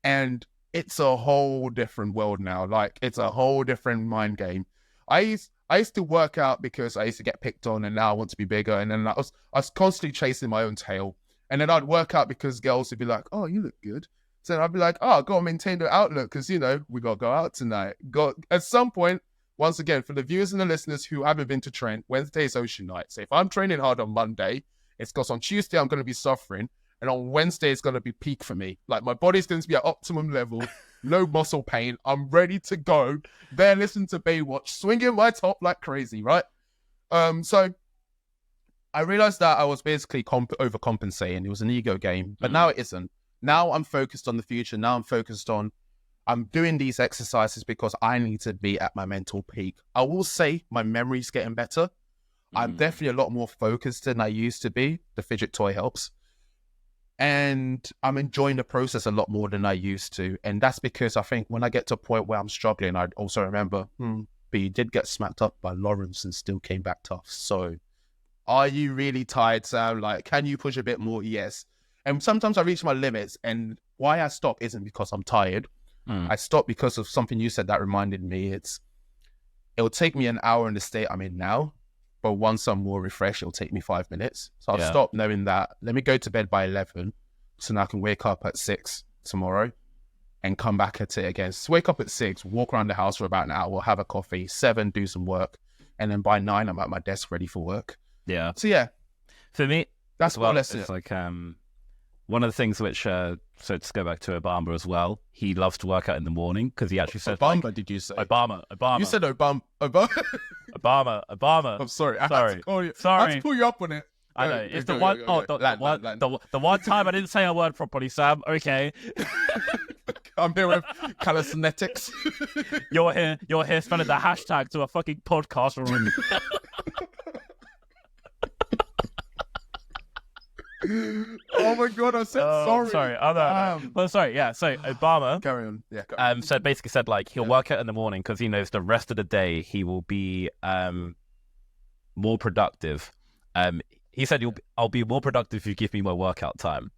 And it's a whole different world now. Like, it's a whole different mind game. I used to work out because I used to get picked on, and now I want to be bigger. And then I was constantly chasing my own tail. And then I'd work out because girls would be like, oh, you look good. So I'd be like, oh, I've got to maintain the outlook because, you know, we got to go out tonight. At some point, once again, for the viewers and the listeners who haven't been to train, Wednesday is ocean night. So if I'm training hard on Monday, it's because on Tuesday I'm going to be suffering. And on Wednesday, it's going to be peak for me. Like, my body's going to be at optimum level, no muscle pain. I'm ready to go. There, listen to Baywatch, swinging my top like crazy, right? So I realized that I was basically overcompensating. It was an ego game, but now it isn't. Now I'm focused on the future. Now I'm focused on, I'm doing these exercises because I need to be at my mental peak. I will say my memory's getting better. I'm definitely a lot more focused than I used to be. The fidget toy helps. And I'm enjoying the process a lot more than I used to. And that's because I think when I get to a point where I'm struggling, I also remember, but you did get smacked up by Lawrence and still came back tough. So are you really tired, Sam? Like, can you push a bit more? Yes. And sometimes I reach my limits. And why I stop isn't because I'm tired. I stop because of something you said that reminded me. It'll take me an hour in the state I'm in now. But once I'm more refreshed, it'll take me 5 minutes. So I'll stop knowing that. Let me go to bed by 11 so now I can wake up at 6 tomorrow and come back at it again. So wake up at 6, walk around the house for about an hour, have a coffee, 7, do some work. And then by 9, I'm at my desk ready for work. Yeah. So yeah. For me, that's what it's like one of the things which, so to go back to Obama as well, he loves to work out in the morning because he actually said... Obama, did you say? Obama. You said Obama. Obama. I'm sorry. I Sorry. had to call you. Sorry. I had to pull you up on it. I know. It's the one... The one time I didn't say a word properly, Sam. Okay. I'm here with calisthenics. You're here spelling the hashtag to a fucking podcast room. Oh my god, I said sorry. Sorry. Well, sorry. Yeah. So Obama. Carry on. Yeah. Basically said like he'll work out in the morning because he knows the rest of the day he will be more productive. He said I'll be more productive if you give me more workout time.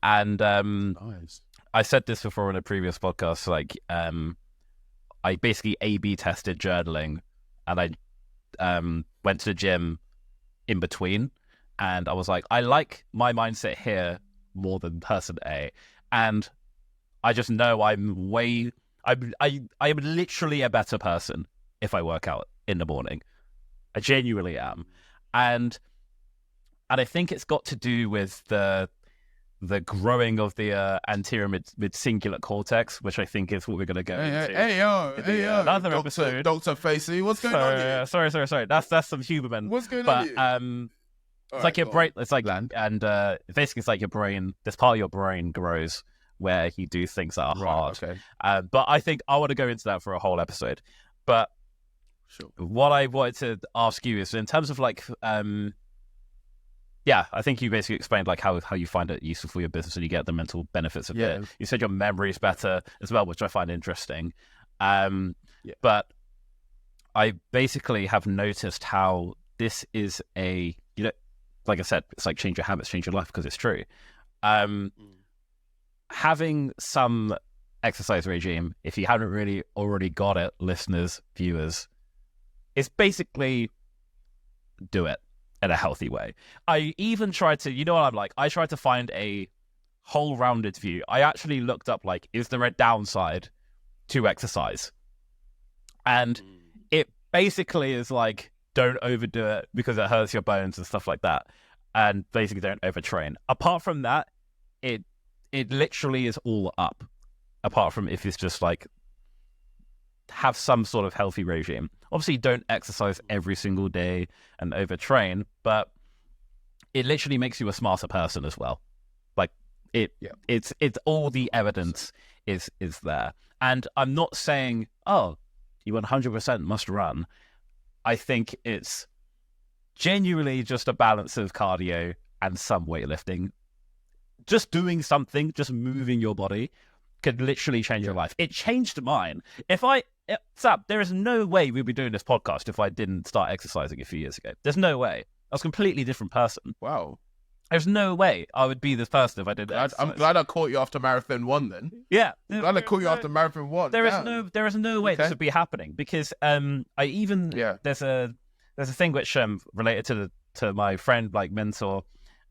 And nice. I said this before in a previous podcast. Like I basically A/B tested journaling, and I went to the gym in between. And I was like, I like my mindset here more than person A. And I just know I'm literally a better person if I work out in the morning. I genuinely am. And I think it's got to do with the growing of the anterior mid-cingulate cortex, which I think is what we're going to go into. Hey, yo. Another episode. Dr. Facey, what's going on here? Sorry. That's some Huberman. What's going on here? It's like your brain. It's like, and basically, it's like your brain. This part of your brain grows where you do things that are hard. Okay. But I think I want to go into that for a whole episode. But what I wanted to ask you is, in terms of like, I think you basically explained like how you find it useful for your business and you get the mental benefits of it. You said your memory is better as well, which I find interesting. But I basically have noticed how this is like I said, it's like change your habits, change your life, because it's true. Having some exercise regime, if you haven't really already got it, listeners, viewers, is basically do it in a healthy way. I even tried to, you know what I'm like, I tried to find a whole rounded view. I actually looked up like, is there a downside to exercise? And it basically is like, don't overdo it because it hurts your bones and stuff like that. And basically don't overtrain. Apart from that, it literally is all up. Apart from if it's just like have some sort of healthy regime. Obviously, don't exercise every single day and overtrain, but it literally makes you a smarter person as well. Like it's all the evidence is there. And I'm not saying, oh, you 100% must run. I think it's genuinely just a balance of cardio and some weightlifting. Just doing something, just moving your body could literally change your life. It changed mine. Sam, there is no way we'd be doing this podcast if I didn't start exercising a few years ago. There's no way. I was a completely different person. Wow. There's no way I would be this person if I didn't exercise. I'm glad I caught you after Marathon 1 then. Yeah. I'm glad I caught you after Marathon 1. There is no way this would be happening because there's a thing which related to my friend, like mentor.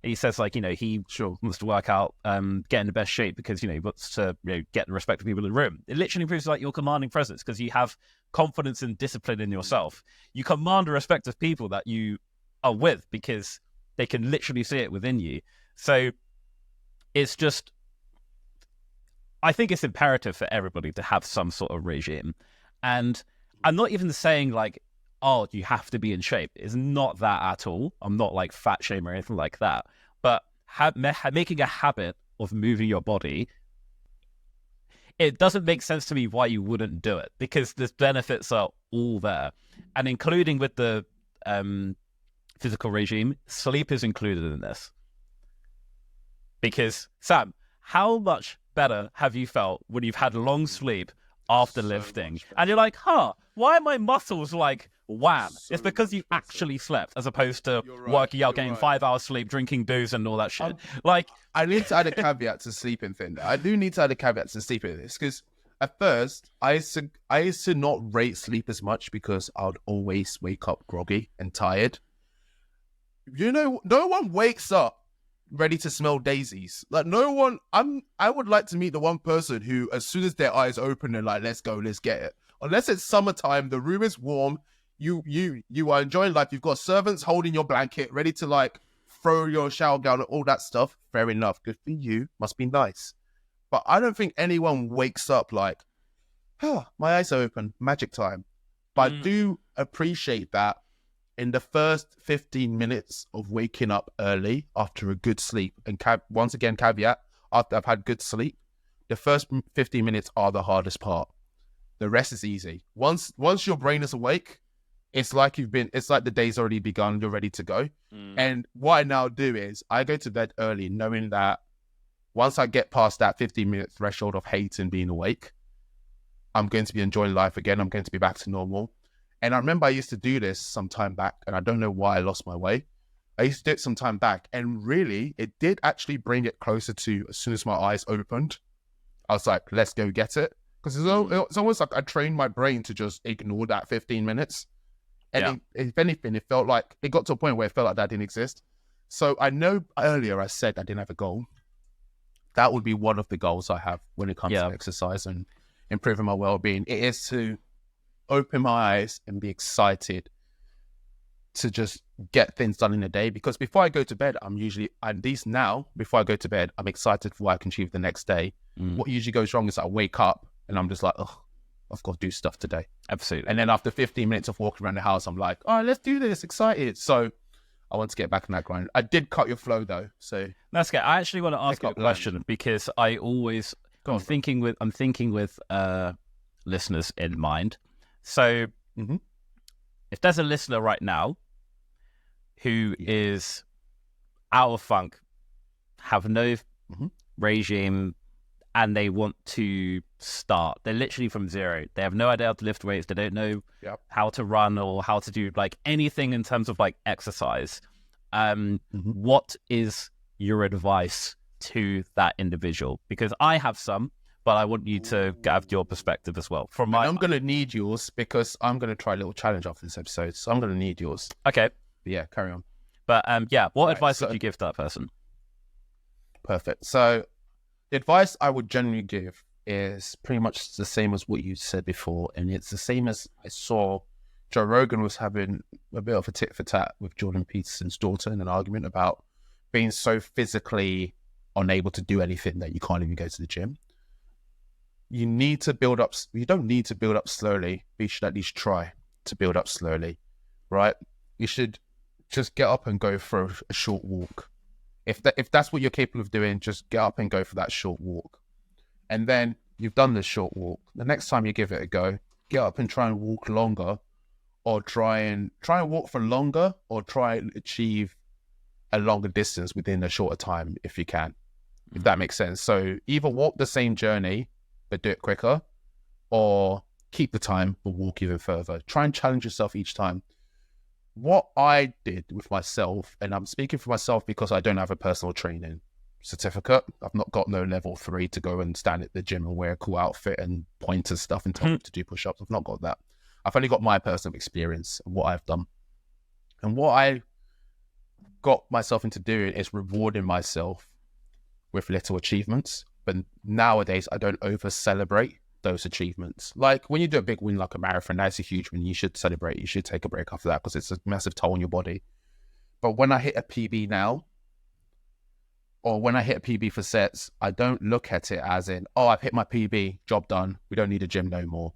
He says, like, he wants to work out, get in the best shape because, he wants to get the respect of people in the room. It literally proves like your commanding presence because you have confidence and discipline in yourself. You command the respect of people that you are with because they can literally see it within you. So it's just, I think it's imperative for everybody to have some sort of regime. And I'm not even saying like, oh, you have to be in shape. It's not that at all. I'm not like fat shame or anything like that. But making a habit of moving your body, it doesn't make sense to me why you wouldn't do it because the benefits are all there. And including with the physical regime, sleep is included in this. Because, Sam, how much better have you felt when you've had long sleep after lifting? And you're like, why are my muscles like wham? It's because you actually slept as opposed to working out, getting 5 hours sleep, drinking booze and all that shit. I need to add a caveat to sleeping thing. I do need to add a caveat to sleeping this because at first I used to not rate sleep as much because I would always wake up groggy and tired. No one wakes up ready to smell daisies. Like no one. I would like to meet the one person who, as soon as their eyes open, they're like, "Let's go, let's get it." Unless it's summertime, the room is warm. You are enjoying life. You've got servants holding your blanket, ready to like throw your shower gown and all that stuff. Fair enough. Good for you. Must be nice. But I don't think anyone wakes up like, my eyes are open, magic time. But I do appreciate that in the first 15 minutes of waking up early after a good sleep, and once again, caveat, after I've had good sleep, the first 15 minutes are the hardest part. The rest is easy. Once your brain is awake, it's like the day's already begun, you're ready to go. And what I now do is I go to bed early knowing that once I get past that 15-minute threshold of hating being awake, I'm going to be enjoying life again. I'm going to be back to normal. And I remember I used to do this some time back, and I don't know why I lost my way. I used to do it some time back, and really, it did actually bring it closer to as soon as my eyes opened, I was like, let's go get it. Because it's almost like I trained my brain to just ignore that 15 minutes. And if anything, it felt like, it got to a point where it felt like that didn't exist. So I know earlier I said I didn't have a goal. That would be one of the goals I have when it comes to exercise and improving my well-being. It is to open my eyes and be excited to just get things done in a day. Because before I go to bed, before I go to bed, I'm excited for what I can achieve the next day. What usually goes wrong is I wake up and I'm just like, I've got to do stuff today. Absolutely. And then after 15 minutes of walking around the house, I'm like, all right, let's do this. Excited. So I want to get back in that grind. I did cut your flow though. So that's good. I actually want to ask you a question because I'm thinking with listeners in mind. So if there's a listener right now who is out of funk, have no regime, and they want to start, they're literally from zero. They have no idea how to lift weights. They don't know how to run or how to do like anything in terms of like exercise. What is your advice to that individual? Because I have some, but I want you to have your perspective as well. I'm going to need yours because I'm going to try a little challenge after this episode. So I'm going to need yours. Okay. But yeah, carry on. But what advice would you give to that person? Perfect. So the advice I would generally give is pretty much the same as what you said before. And it's the same as I saw Joe Rogan was having a bit of a tit for tat with Jordan Peterson's daughter in an argument about being so physically unable to do anything that you can't even go to the gym. You don't need to build up slowly, but you should at least try. to build up slowly, right? You should just get up and go for a short walk. If that's what you're capable of doing, just get up and go for that short walk. And then you've done this short walk. The next time you give it a go, get up and try and walk longer, or try and walk for longer, or try and achieve a longer distance within a shorter time if you can, if that makes sense. So either walk the same journey, but do it quicker, or keep the time, but walk even further. Try and challenge yourself each time. What I did with myself, and I'm speaking for myself because I don't have a personal training certificate. I've not got no level 3 to go and stand at the gym and wear a cool outfit and point to stuff and tell them to do push-ups. I've not got that. I've only got my personal experience and what I've done. And what I got myself into doing is rewarding myself with little achievements. But nowadays, I don't over-celebrate those achievements. Like when you do a big win like a marathon, that's a huge win. You should celebrate. You should take a break after that because it's a massive toll on your body. But when I hit a PB now, or when I hit a PB for sets, I don't look at it as in, oh, I've hit my PB, job done. We don't need a gym no more.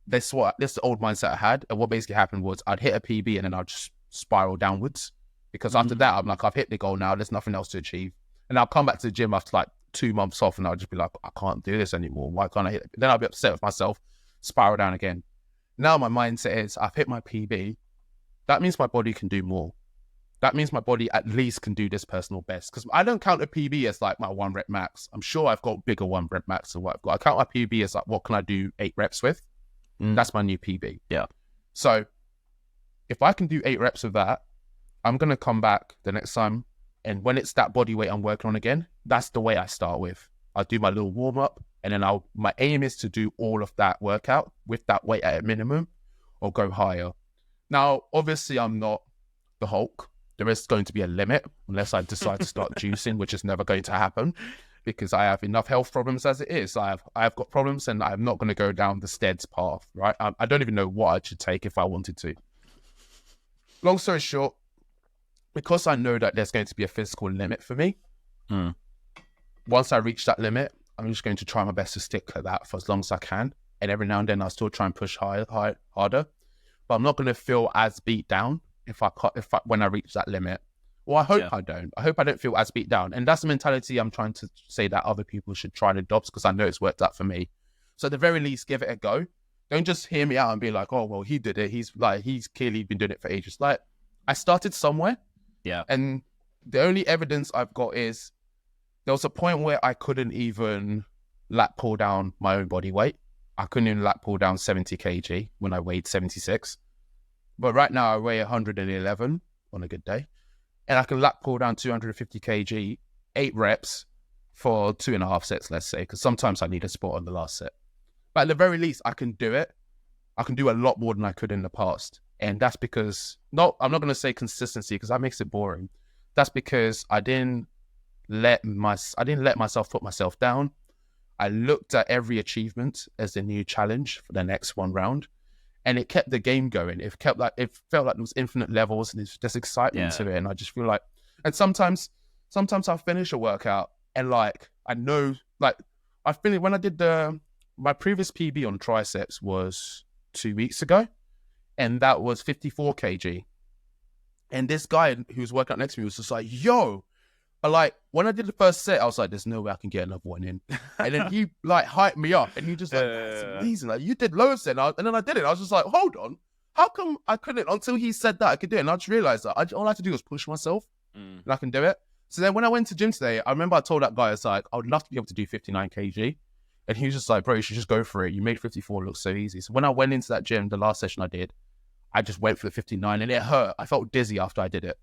This is the old mindset I had. And what basically happened was I'd hit a PB and then I'd just spiral downwards. Because after that, I'm like, I've hit the goal now. There's nothing else to achieve. And I'll come back to the gym after like 2 months off and I'll just be like, I can't do this anymore. Why can't I hit it? Then I'll be upset with myself, spiral down again. Now my mindset is I've hit my PB. That means my body can do more. That means my body at least can do this personal best. Because I don't count a PB as like my 1 rep max. I'm sure I've got bigger 1 rep max than what I've got. I count my PB as like, what can I do 8 reps with? That's my new PB. Yeah. So if I can do 8 reps with that, I'm going to come back the next time. And when it's that body weight I'm working on again, that's the way I start with. I'll do my little warm up and then my aim is to do all of that workout with that weight at a minimum or go higher. Now, obviously I'm not the Hulk. There is going to be a limit unless I decide to start juicing, which is never going to happen because I have enough health problems as it is. I've got problems and I'm not going to go down the steads path, right? I don't even know what I should take if I wanted to. Long story short, because I know that there's going to be a physical limit for me, once I reach that limit, I'm just going to try my best to stick at that for as long as I can. And every now and then I'll still try and push harder. But I'm not going to feel as beat down when I reach that limit. Well, I hope I don't. I hope I don't feel as beat down. And that's the mentality I'm trying to say that other people should try and adopt because I know it's worked out for me. So at the very least, give it a go. Don't just hear me out and be like, oh, well, he did it. He's clearly been doing it for ages. Like, I started somewhere. Yeah. And the only evidence I've got is there was a point where I couldn't even lat pull down my own body weight. I couldn't even lat pull down 70 kg when I weighed 76. But right now I weigh 111 on a good day. And I can lat pull down 250 kg, 8 reps for 2.5 sets, let's say, because sometimes I need a spot on the last set. But at the very least, I can do it. I can do a lot more than I could in the past. And that's because, I'm not going to say consistency because that makes it boring. That's because I didn't let myself put myself down. I looked at every achievement as a new challenge for the next one round. And it kept the game going. It felt like there was infinite levels and there's just excitement to it. And I just feel like, and sometimes I'll finish a workout and like, I know, like I finished when I did my previous PB on triceps was 2 weeks ago. And that was 54 kg. And this guy who was working out next to me was just like, yo, like when I did the first set, I was like, there's no way I can get another one in. And then he like hyped me up and he just like, that's amazing. Like you did loads then. And then I did it. I was just like, hold on. How come I couldn't until he said that I could do it? And I just realized that all I had to do was push myself and I can do it. So then when I went to gym today, I remember I told that guy, I was like, I would love to be able to do 59 kg. And he was just like, bro, you should just go for it. You made 54 look so easy. So when I went into that gym, the last session I did, I just went for the 59 and it hurt. I felt dizzy after I did it.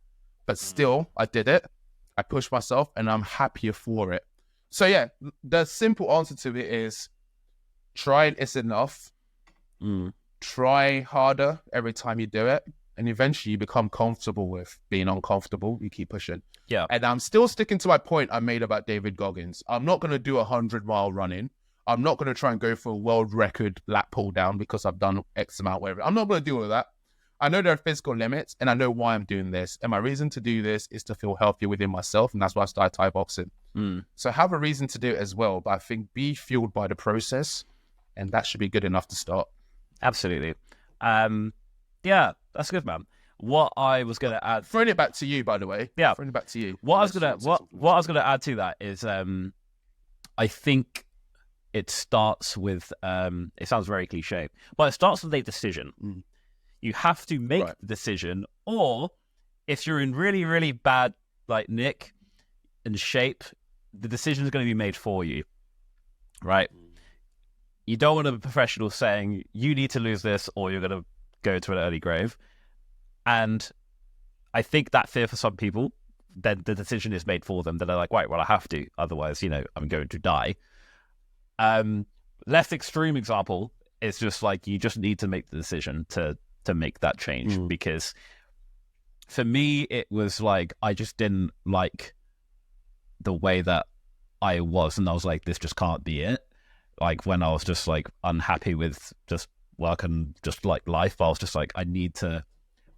But still, I did it. I pushed myself and I'm happier for it. So yeah, the simple answer to it is trying is enough. Try harder every time you do it. And eventually you become comfortable with being uncomfortable. You keep pushing. Yeah. And I'm still sticking to my point I made about David Goggins. I'm not going to do 100-mile running. I'm not going to try and go for a world record lat pull down because I've done X amount, whatever. I'm not going to do all of that. I know there are physical limits and I know why I'm doing this. And my reason to do this is to feel healthier within myself. And that's why I started Thai boxing. So have a reason to do it as well. But I think be fueled by the process and that should be good enough to start. Absolutely. Yeah, that's good, man. What I was going to add, throwing it back to you, by the way. Yeah, throwing it back to you. What I was gonna add to that is, I think it starts with, it sounds very cliche, but it starts with a decision. You have to make the decision, or if you're in really, really bad like nick and shape, the decision is going to be made for you, right? You don't want a professional saying you need to lose this or you're going to go to an early grave. And I think that fear for some people, then the decision is made for them. Then they're like, right, well, I have to. Otherwise, I'm going to die. Less extreme example is just like, you just need to make the decision to make that change. Because for me, it was like, I just didn't like the way that I was. And I was like, this just can't be it. Like when I was just like unhappy with just work and just like life, I was just like, I need to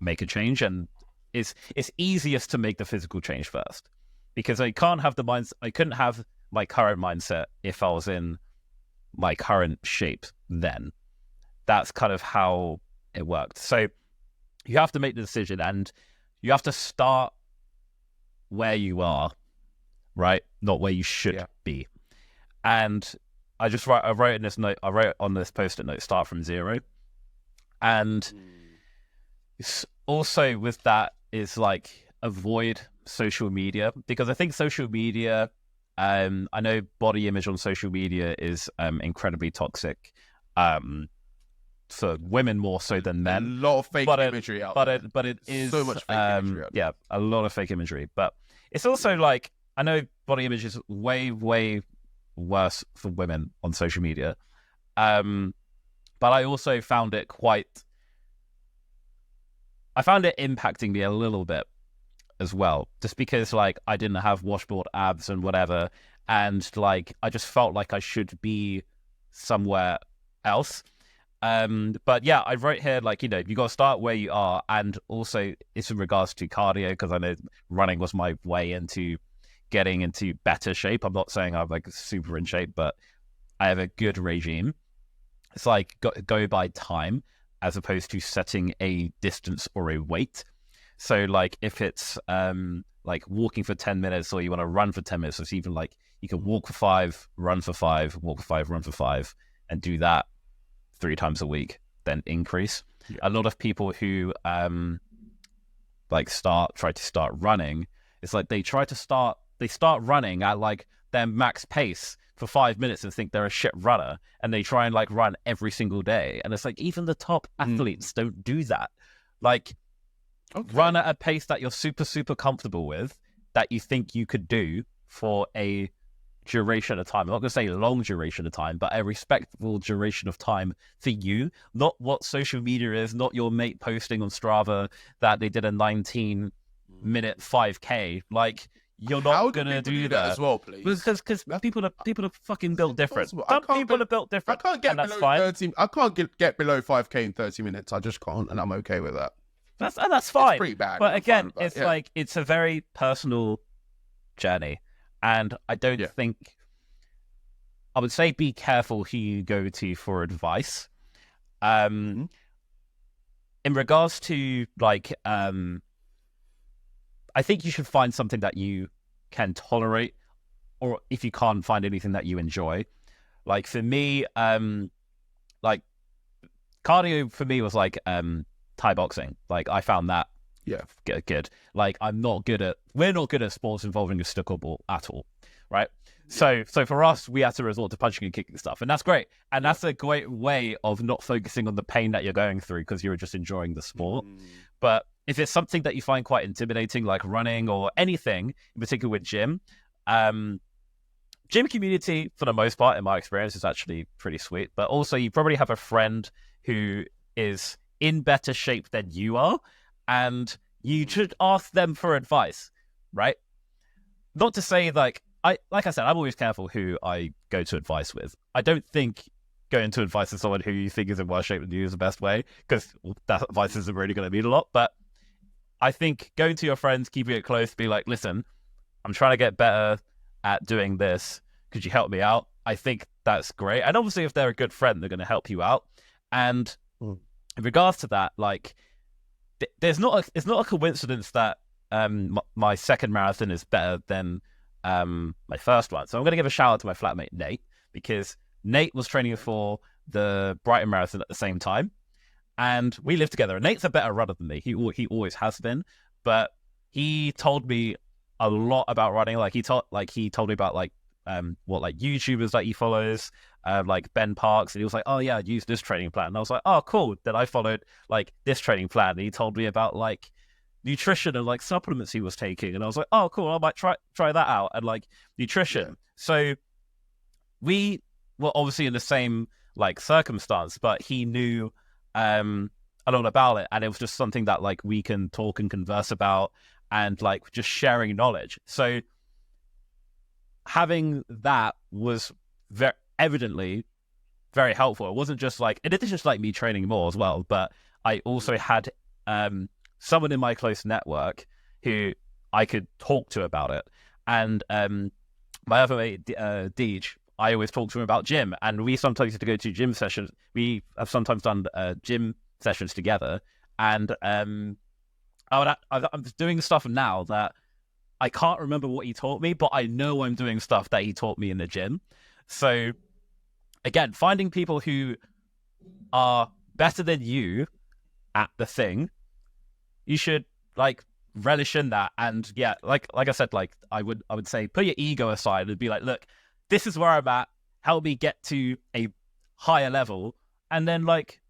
make a change. And it's easiest to make the physical change first, because I couldn't have my current mindset if I was in my current shape then. That's kind of how it worked. So you have to make the decision, and you have to start where you are, right? Not where you should be. And I wrote in this note, I wrote on this post-it note, start from zero. And also with that is like, avoid social media, because I think social media, I know body image on social media is incredibly toxic, for women more so than men. A lot of fake imagery out there. But it is so much fake imagery out there. Yeah, a lot of fake imagery. But it's also like, I know body image is way, way worse for women on social media. But I also found it impacting me a little bit as well, just because like I didn't have washboard abs and whatever, and like I just felt like I should be somewhere else. But yeah, I wrote here like, you got to start where you are, and also it's in regards to cardio, because I know running was my way into getting into better shape. I'm not saying I'm like super in shape, but I have a good regime. It's like go by time as opposed to setting a distance or a weight. So like if it's like walking for 10 minutes, or you want to run for 10 minutes, it's even like you can walk for 5, run for 5, walk for 5, run for 5, and do that 3 times a week, then increase. A lot of people who try to start running, it's like they start running at like their max pace for 5 minutes and think they're a shit runner, and they try and like run every single day. And it's like, even the top athletes don't do that. Like, run at a pace that you're super, super comfortable with, that you think you could do for a duration of time. I'm not going to say long duration of time, but a respectable duration of time for you, not what social media is, not your mate posting on Strava that they did a 19-minute 5K. Like, you're not going to do that as well, please. Because people are fucking built different. Some people are built different. I can't get below 13. I can't get below 5K in 30 minutes. I just can't, and I'm okay with that. That's fine. It's pretty bad. But again, like, it's a very personal journey. And I don't think, I would say be careful who you go to for advice. In regards to like, I think you should find something that you can tolerate, or if you can't find anything that you enjoy. Like for me, like cardio for me was like Thai boxing. Like I found that good. Like we're not good at sports involving a stick or ball at all, right? So for us, we had to resort to punching and kicking stuff, and that's great. And that's a great way of not focusing on the pain that you're going through, because you're just enjoying the sport. But if it's something that you find quite intimidating, like running or anything, in particular with gym community, for the most part, in my experience, is actually pretty sweet. But also, you probably have a friend who is in better shape than you are, and you should ask them for advice, right? Not to say like I said, I'm always careful who I go to advice with. I don't think going to advice with someone who you think is in worse shape than you is the best way, because that advice isn't really going to mean a lot. But I think going to your friends, keeping it close, be like, listen, I'm trying to get better at doing this. Could you help me out? I think that's great. And obviously, if they're a good friend, they're going to help you out. And in regards to that, like, it's not a coincidence that my second marathon is better than my first one. So I'm going to give a shout out to my flatmate Nate, because Nate was training for the Brighton Marathon at the same time, and we live together. And Nate's a better runner than me. He always has been, but he told me a lot about running. Like he told me about what like YouTubers that he follows, like Ben Parks, and he was like, oh yeah, I'd use this training plan. And I was like, oh cool. Then I followed like this training plan, and he told me about like nutrition and like supplements he was taking, and I was like, oh cool, I might try that out, and like nutrition. Yeah. So we were obviously in the same like circumstance, but he knew a lot about it, and it was just something that like we can talk and converse about, and like just sharing knowledge. So having that was evidently very helpful. It wasn't just like, it is just like me training more as well, but I also had someone in my close network who I could talk to about it. And my other mate, Deej, I always talk to him about gym, and we sometimes used to go to gym sessions. We have sometimes done gym sessions together, and I'm doing stuff now that I can't remember what he taught me, but I know I'm doing stuff that he taught me in the gym. So again, finding people who are better than you at the thing, you should like relish in that. And yeah, like I said, like I would say put your ego aside and be like, look, this is where I'm at, help me get to a higher level, and then like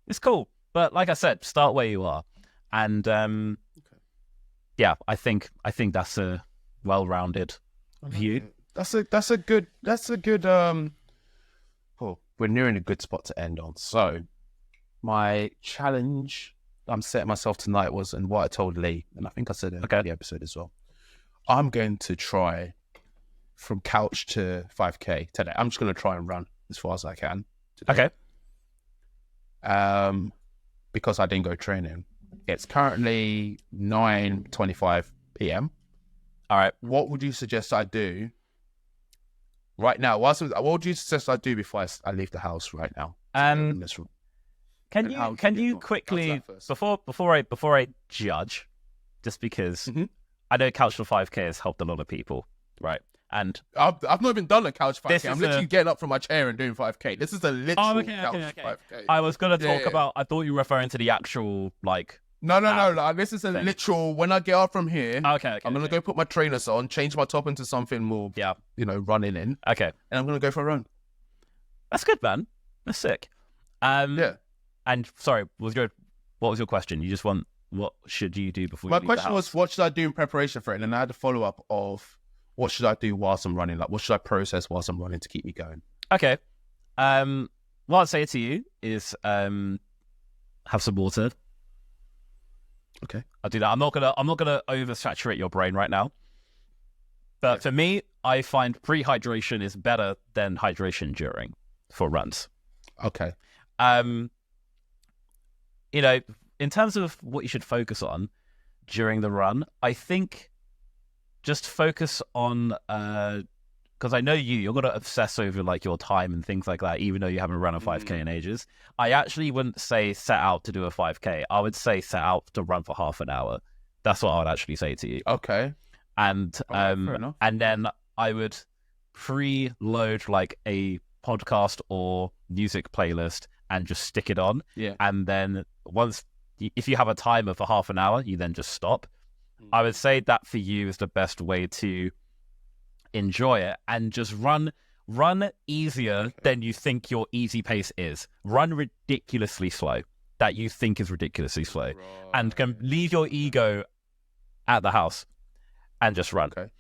it's cool. But like I said, start where you are. And yeah, I think that's a well-rounded view. That's a good we're nearing a good spot to end on. So my challenge I'm setting myself tonight was, and what I told Lee, and I think I said it in the episode as well, I'm going to try from couch to 5K today. I'm just going to try and run as far as I can today. Okay. Because I didn't go training. It's currently 9:25 p.m. All right. What would you suggest I do right now? What would you suggest I do before I leave the house right now? Can you quickly before I judge, just because I know couch to 5K has helped a lot of people, right? And I've not even done a couch 5K. I'm literally getting up from my chair and doing 5K. This is a literal couch 5K. I was gonna talk about. I thought you were referring to the actual like. No. Like, this is a literal. When I get up from here, I'm gonna go put my trainers on, change my top into something more, running in. Okay, and I'm gonna go for a run. That's good, man. That's sick. Yeah. And sorry, what was your question? You just want what should you do before? My question was, what should I do in preparation for it? And then I had a follow up of, what should I do whilst I'm running? Like, what should I process whilst I'm running to keep me going? Okay. What I'd say to you is have some water. Okay. I'll do that. I'm not gonna oversaturate your brain right now. But for me, I find pre-hydration is better than hydration during for runs. Okay. In terms of what you should focus on during the run, I think just focus on, because I know you're going to obsess over like your time and things like that, even though you haven't run a 5K in ages. I actually wouldn't say set out to do a 5K. I would say set out to run for half an hour. That's what I would actually say to you. Okay. And and then I would preload like a podcast or music playlist and just stick it on. Yeah. And then if you have a timer for half an hour, you then just stop. I would say that for you is the best way to enjoy it, and just run easier than you think your easy pace is. Run ridiculously slow that you think is ridiculously slow, and can leave your ego at the house and just run. Okay.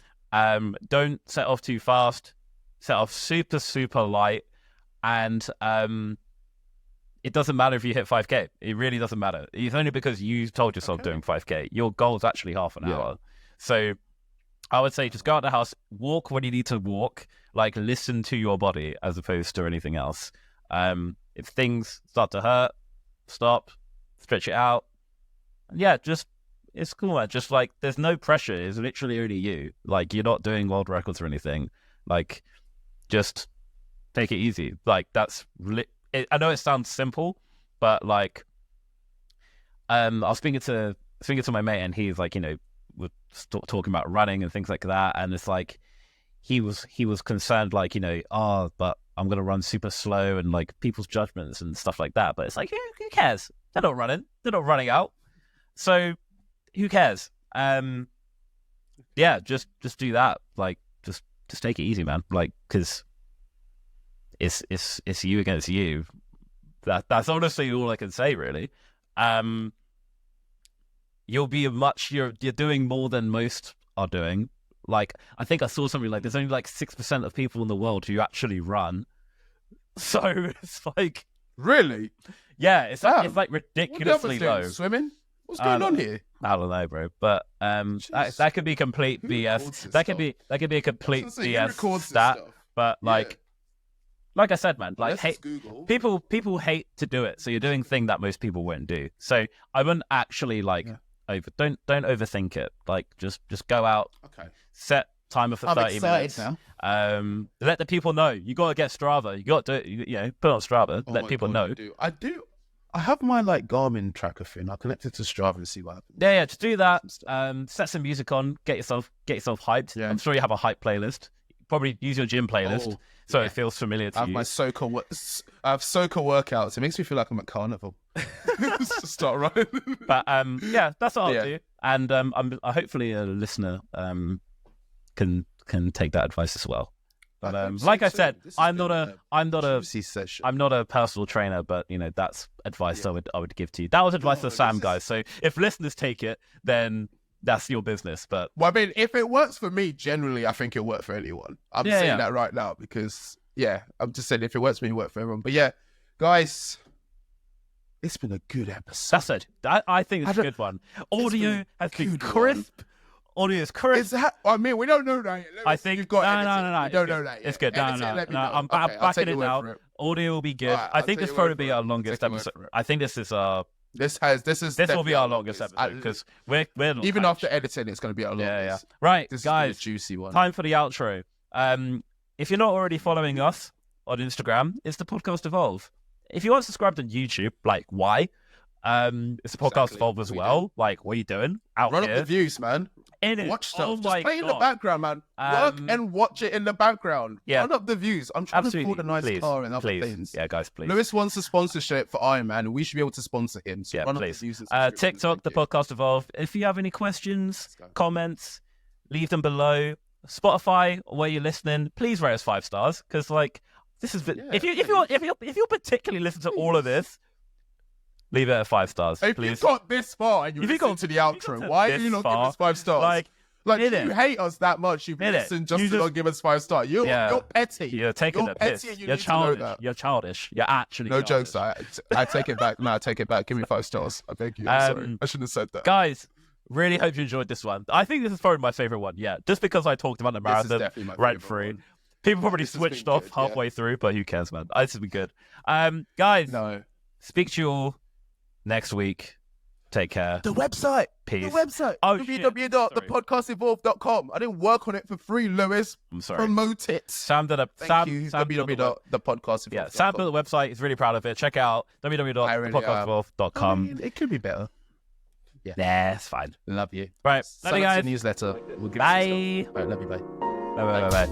Don't set off too fast. Set off super, super light, and it doesn't matter if you hit 5K. It really doesn't matter. It's only because you told yourself doing 5K. Your goal is actually half an hour. So I would say just go out the house, walk when you need to walk, like listen to your body as opposed to anything else. If things start to hurt, stop, stretch it out. Yeah, it's cool, man. Just like, there's no pressure. It's literally only you. Like, you're not doing world records or anything. Like, just take it easy. Like, I know it sounds simple, but like, I was speaking to my mate, and he's like, we're talking about running and things like that, and it's like he was concerned, like, but I'm gonna run super slow and like people's judgments and stuff like that. But it's like, who cares? They're not running out, so who cares? Just do that. Like, just take it easy, man. Like, because it's you against you. That's honestly all I can say, really. You're doing more than most are doing. Like, I think I saw something like there's only like 6% of people in the world who actually run. So it's like, really, yeah, it's like ridiculously low. Swimming? What's going on here? I don't know, bro. But that could be complete BS. That could be a complete BS stat. But like I said, man, like, people hate to do it. So you're doing thing that most people wouldn't do. So I wouldn't actually don't overthink it. Like, just go out. Okay. Set timer for 30 minutes. Now. Let the people know. You got to get Strava. You got to put on Strava. Let people know. I do. I have my like Garmin tracker thing. I'll connect it to Strava and see what happens. Yeah, just do that. Set some music on. Get yourself hyped. Yeah. I'm sure you have a hype playlist. Probably use your gym playlist so it feels familiar to you. I have I have soca workouts. It makes me feel like I'm at carnival. Just start running. But that's what I'll do. And hopefully a listener can take that advice as well. But like I said, I'm not a personal trainer, but that's advice I would give to you. That was advice to Sam, guys. So if listeners take it, then that's your business. But I mean, if it works for me, generally, I think it'll work for anyone. I'm saying that right now because I'm just saying if it works for me, it works for everyone. But yeah, guys, it's been a good episode. That's it. I think it's a good one. Audio has been crisp. Audio is crisp. I mean, we don't know that yet. I think you've got no. We don't know that yet. It's good. No. I'm backing it now. Audio will be good. Right, I think this probably be our longest episode. I think this is our. This will be our longest episode because we're even after editing, it's going to be our longest. Yeah. Right, this guys, is a juicy one. Time for the outro. If you're not already following us on Instagram, it's the Podcast Evolve. If you aren't subscribed on YouTube, like, why? It's the Podcast Evolve as well. Like, what are you doing out Run here? Up the views, man. Watch stuff. Oh just my play God. in the background, man. Work and watch it in the background. Yeah. Run up the views. I'm trying Absolutely. to afford a nice car and other things. Yeah, guys, please. Lewis wants a sponsorship for Ironman, and we should be able to sponsor him. So run please. Up the views and TikTok, the Podcast Evolve. If you have any questions, comments, leave them below. Spotify, where you're listening, please rate us 5 stars because, like, this is if you particularly listen to all of this. Leave it at 5 stars, if please. If you got this far and you listen to the outro, why do you not give us 5 stars? Like you hate us that much, you've listened just to not give us 5 stars. You're petty. You're taking the piss. You're childish. You're childish. You're actually no childish. jokes. I take it back. No, I take it back. Give me 5 stars. I beg you. I'm sorry. I shouldn't have said that. Guys, really hope you enjoyed this one. I think this is probably my favorite one. Yeah, just because I talked about the marathon rant free. People probably switched off halfway through, but who cares, man? This has been good. Guys, speak to you all next week. Take care. The website. Peace. The website. Oh, www.thepodcastevolve.com. I didn't work on it for free, Lewis. I'm sorry. Promote it. Sam did a www.thepodcastevolve.com. Yeah, Sam built the website. He's really proud of it. Check it out www.thepodcastevolve.com. I mean, it could be better. Yeah, it's fine. Love you. Right. Love you guys. Newsletter. Bye. All right, love you. Bye. Bye.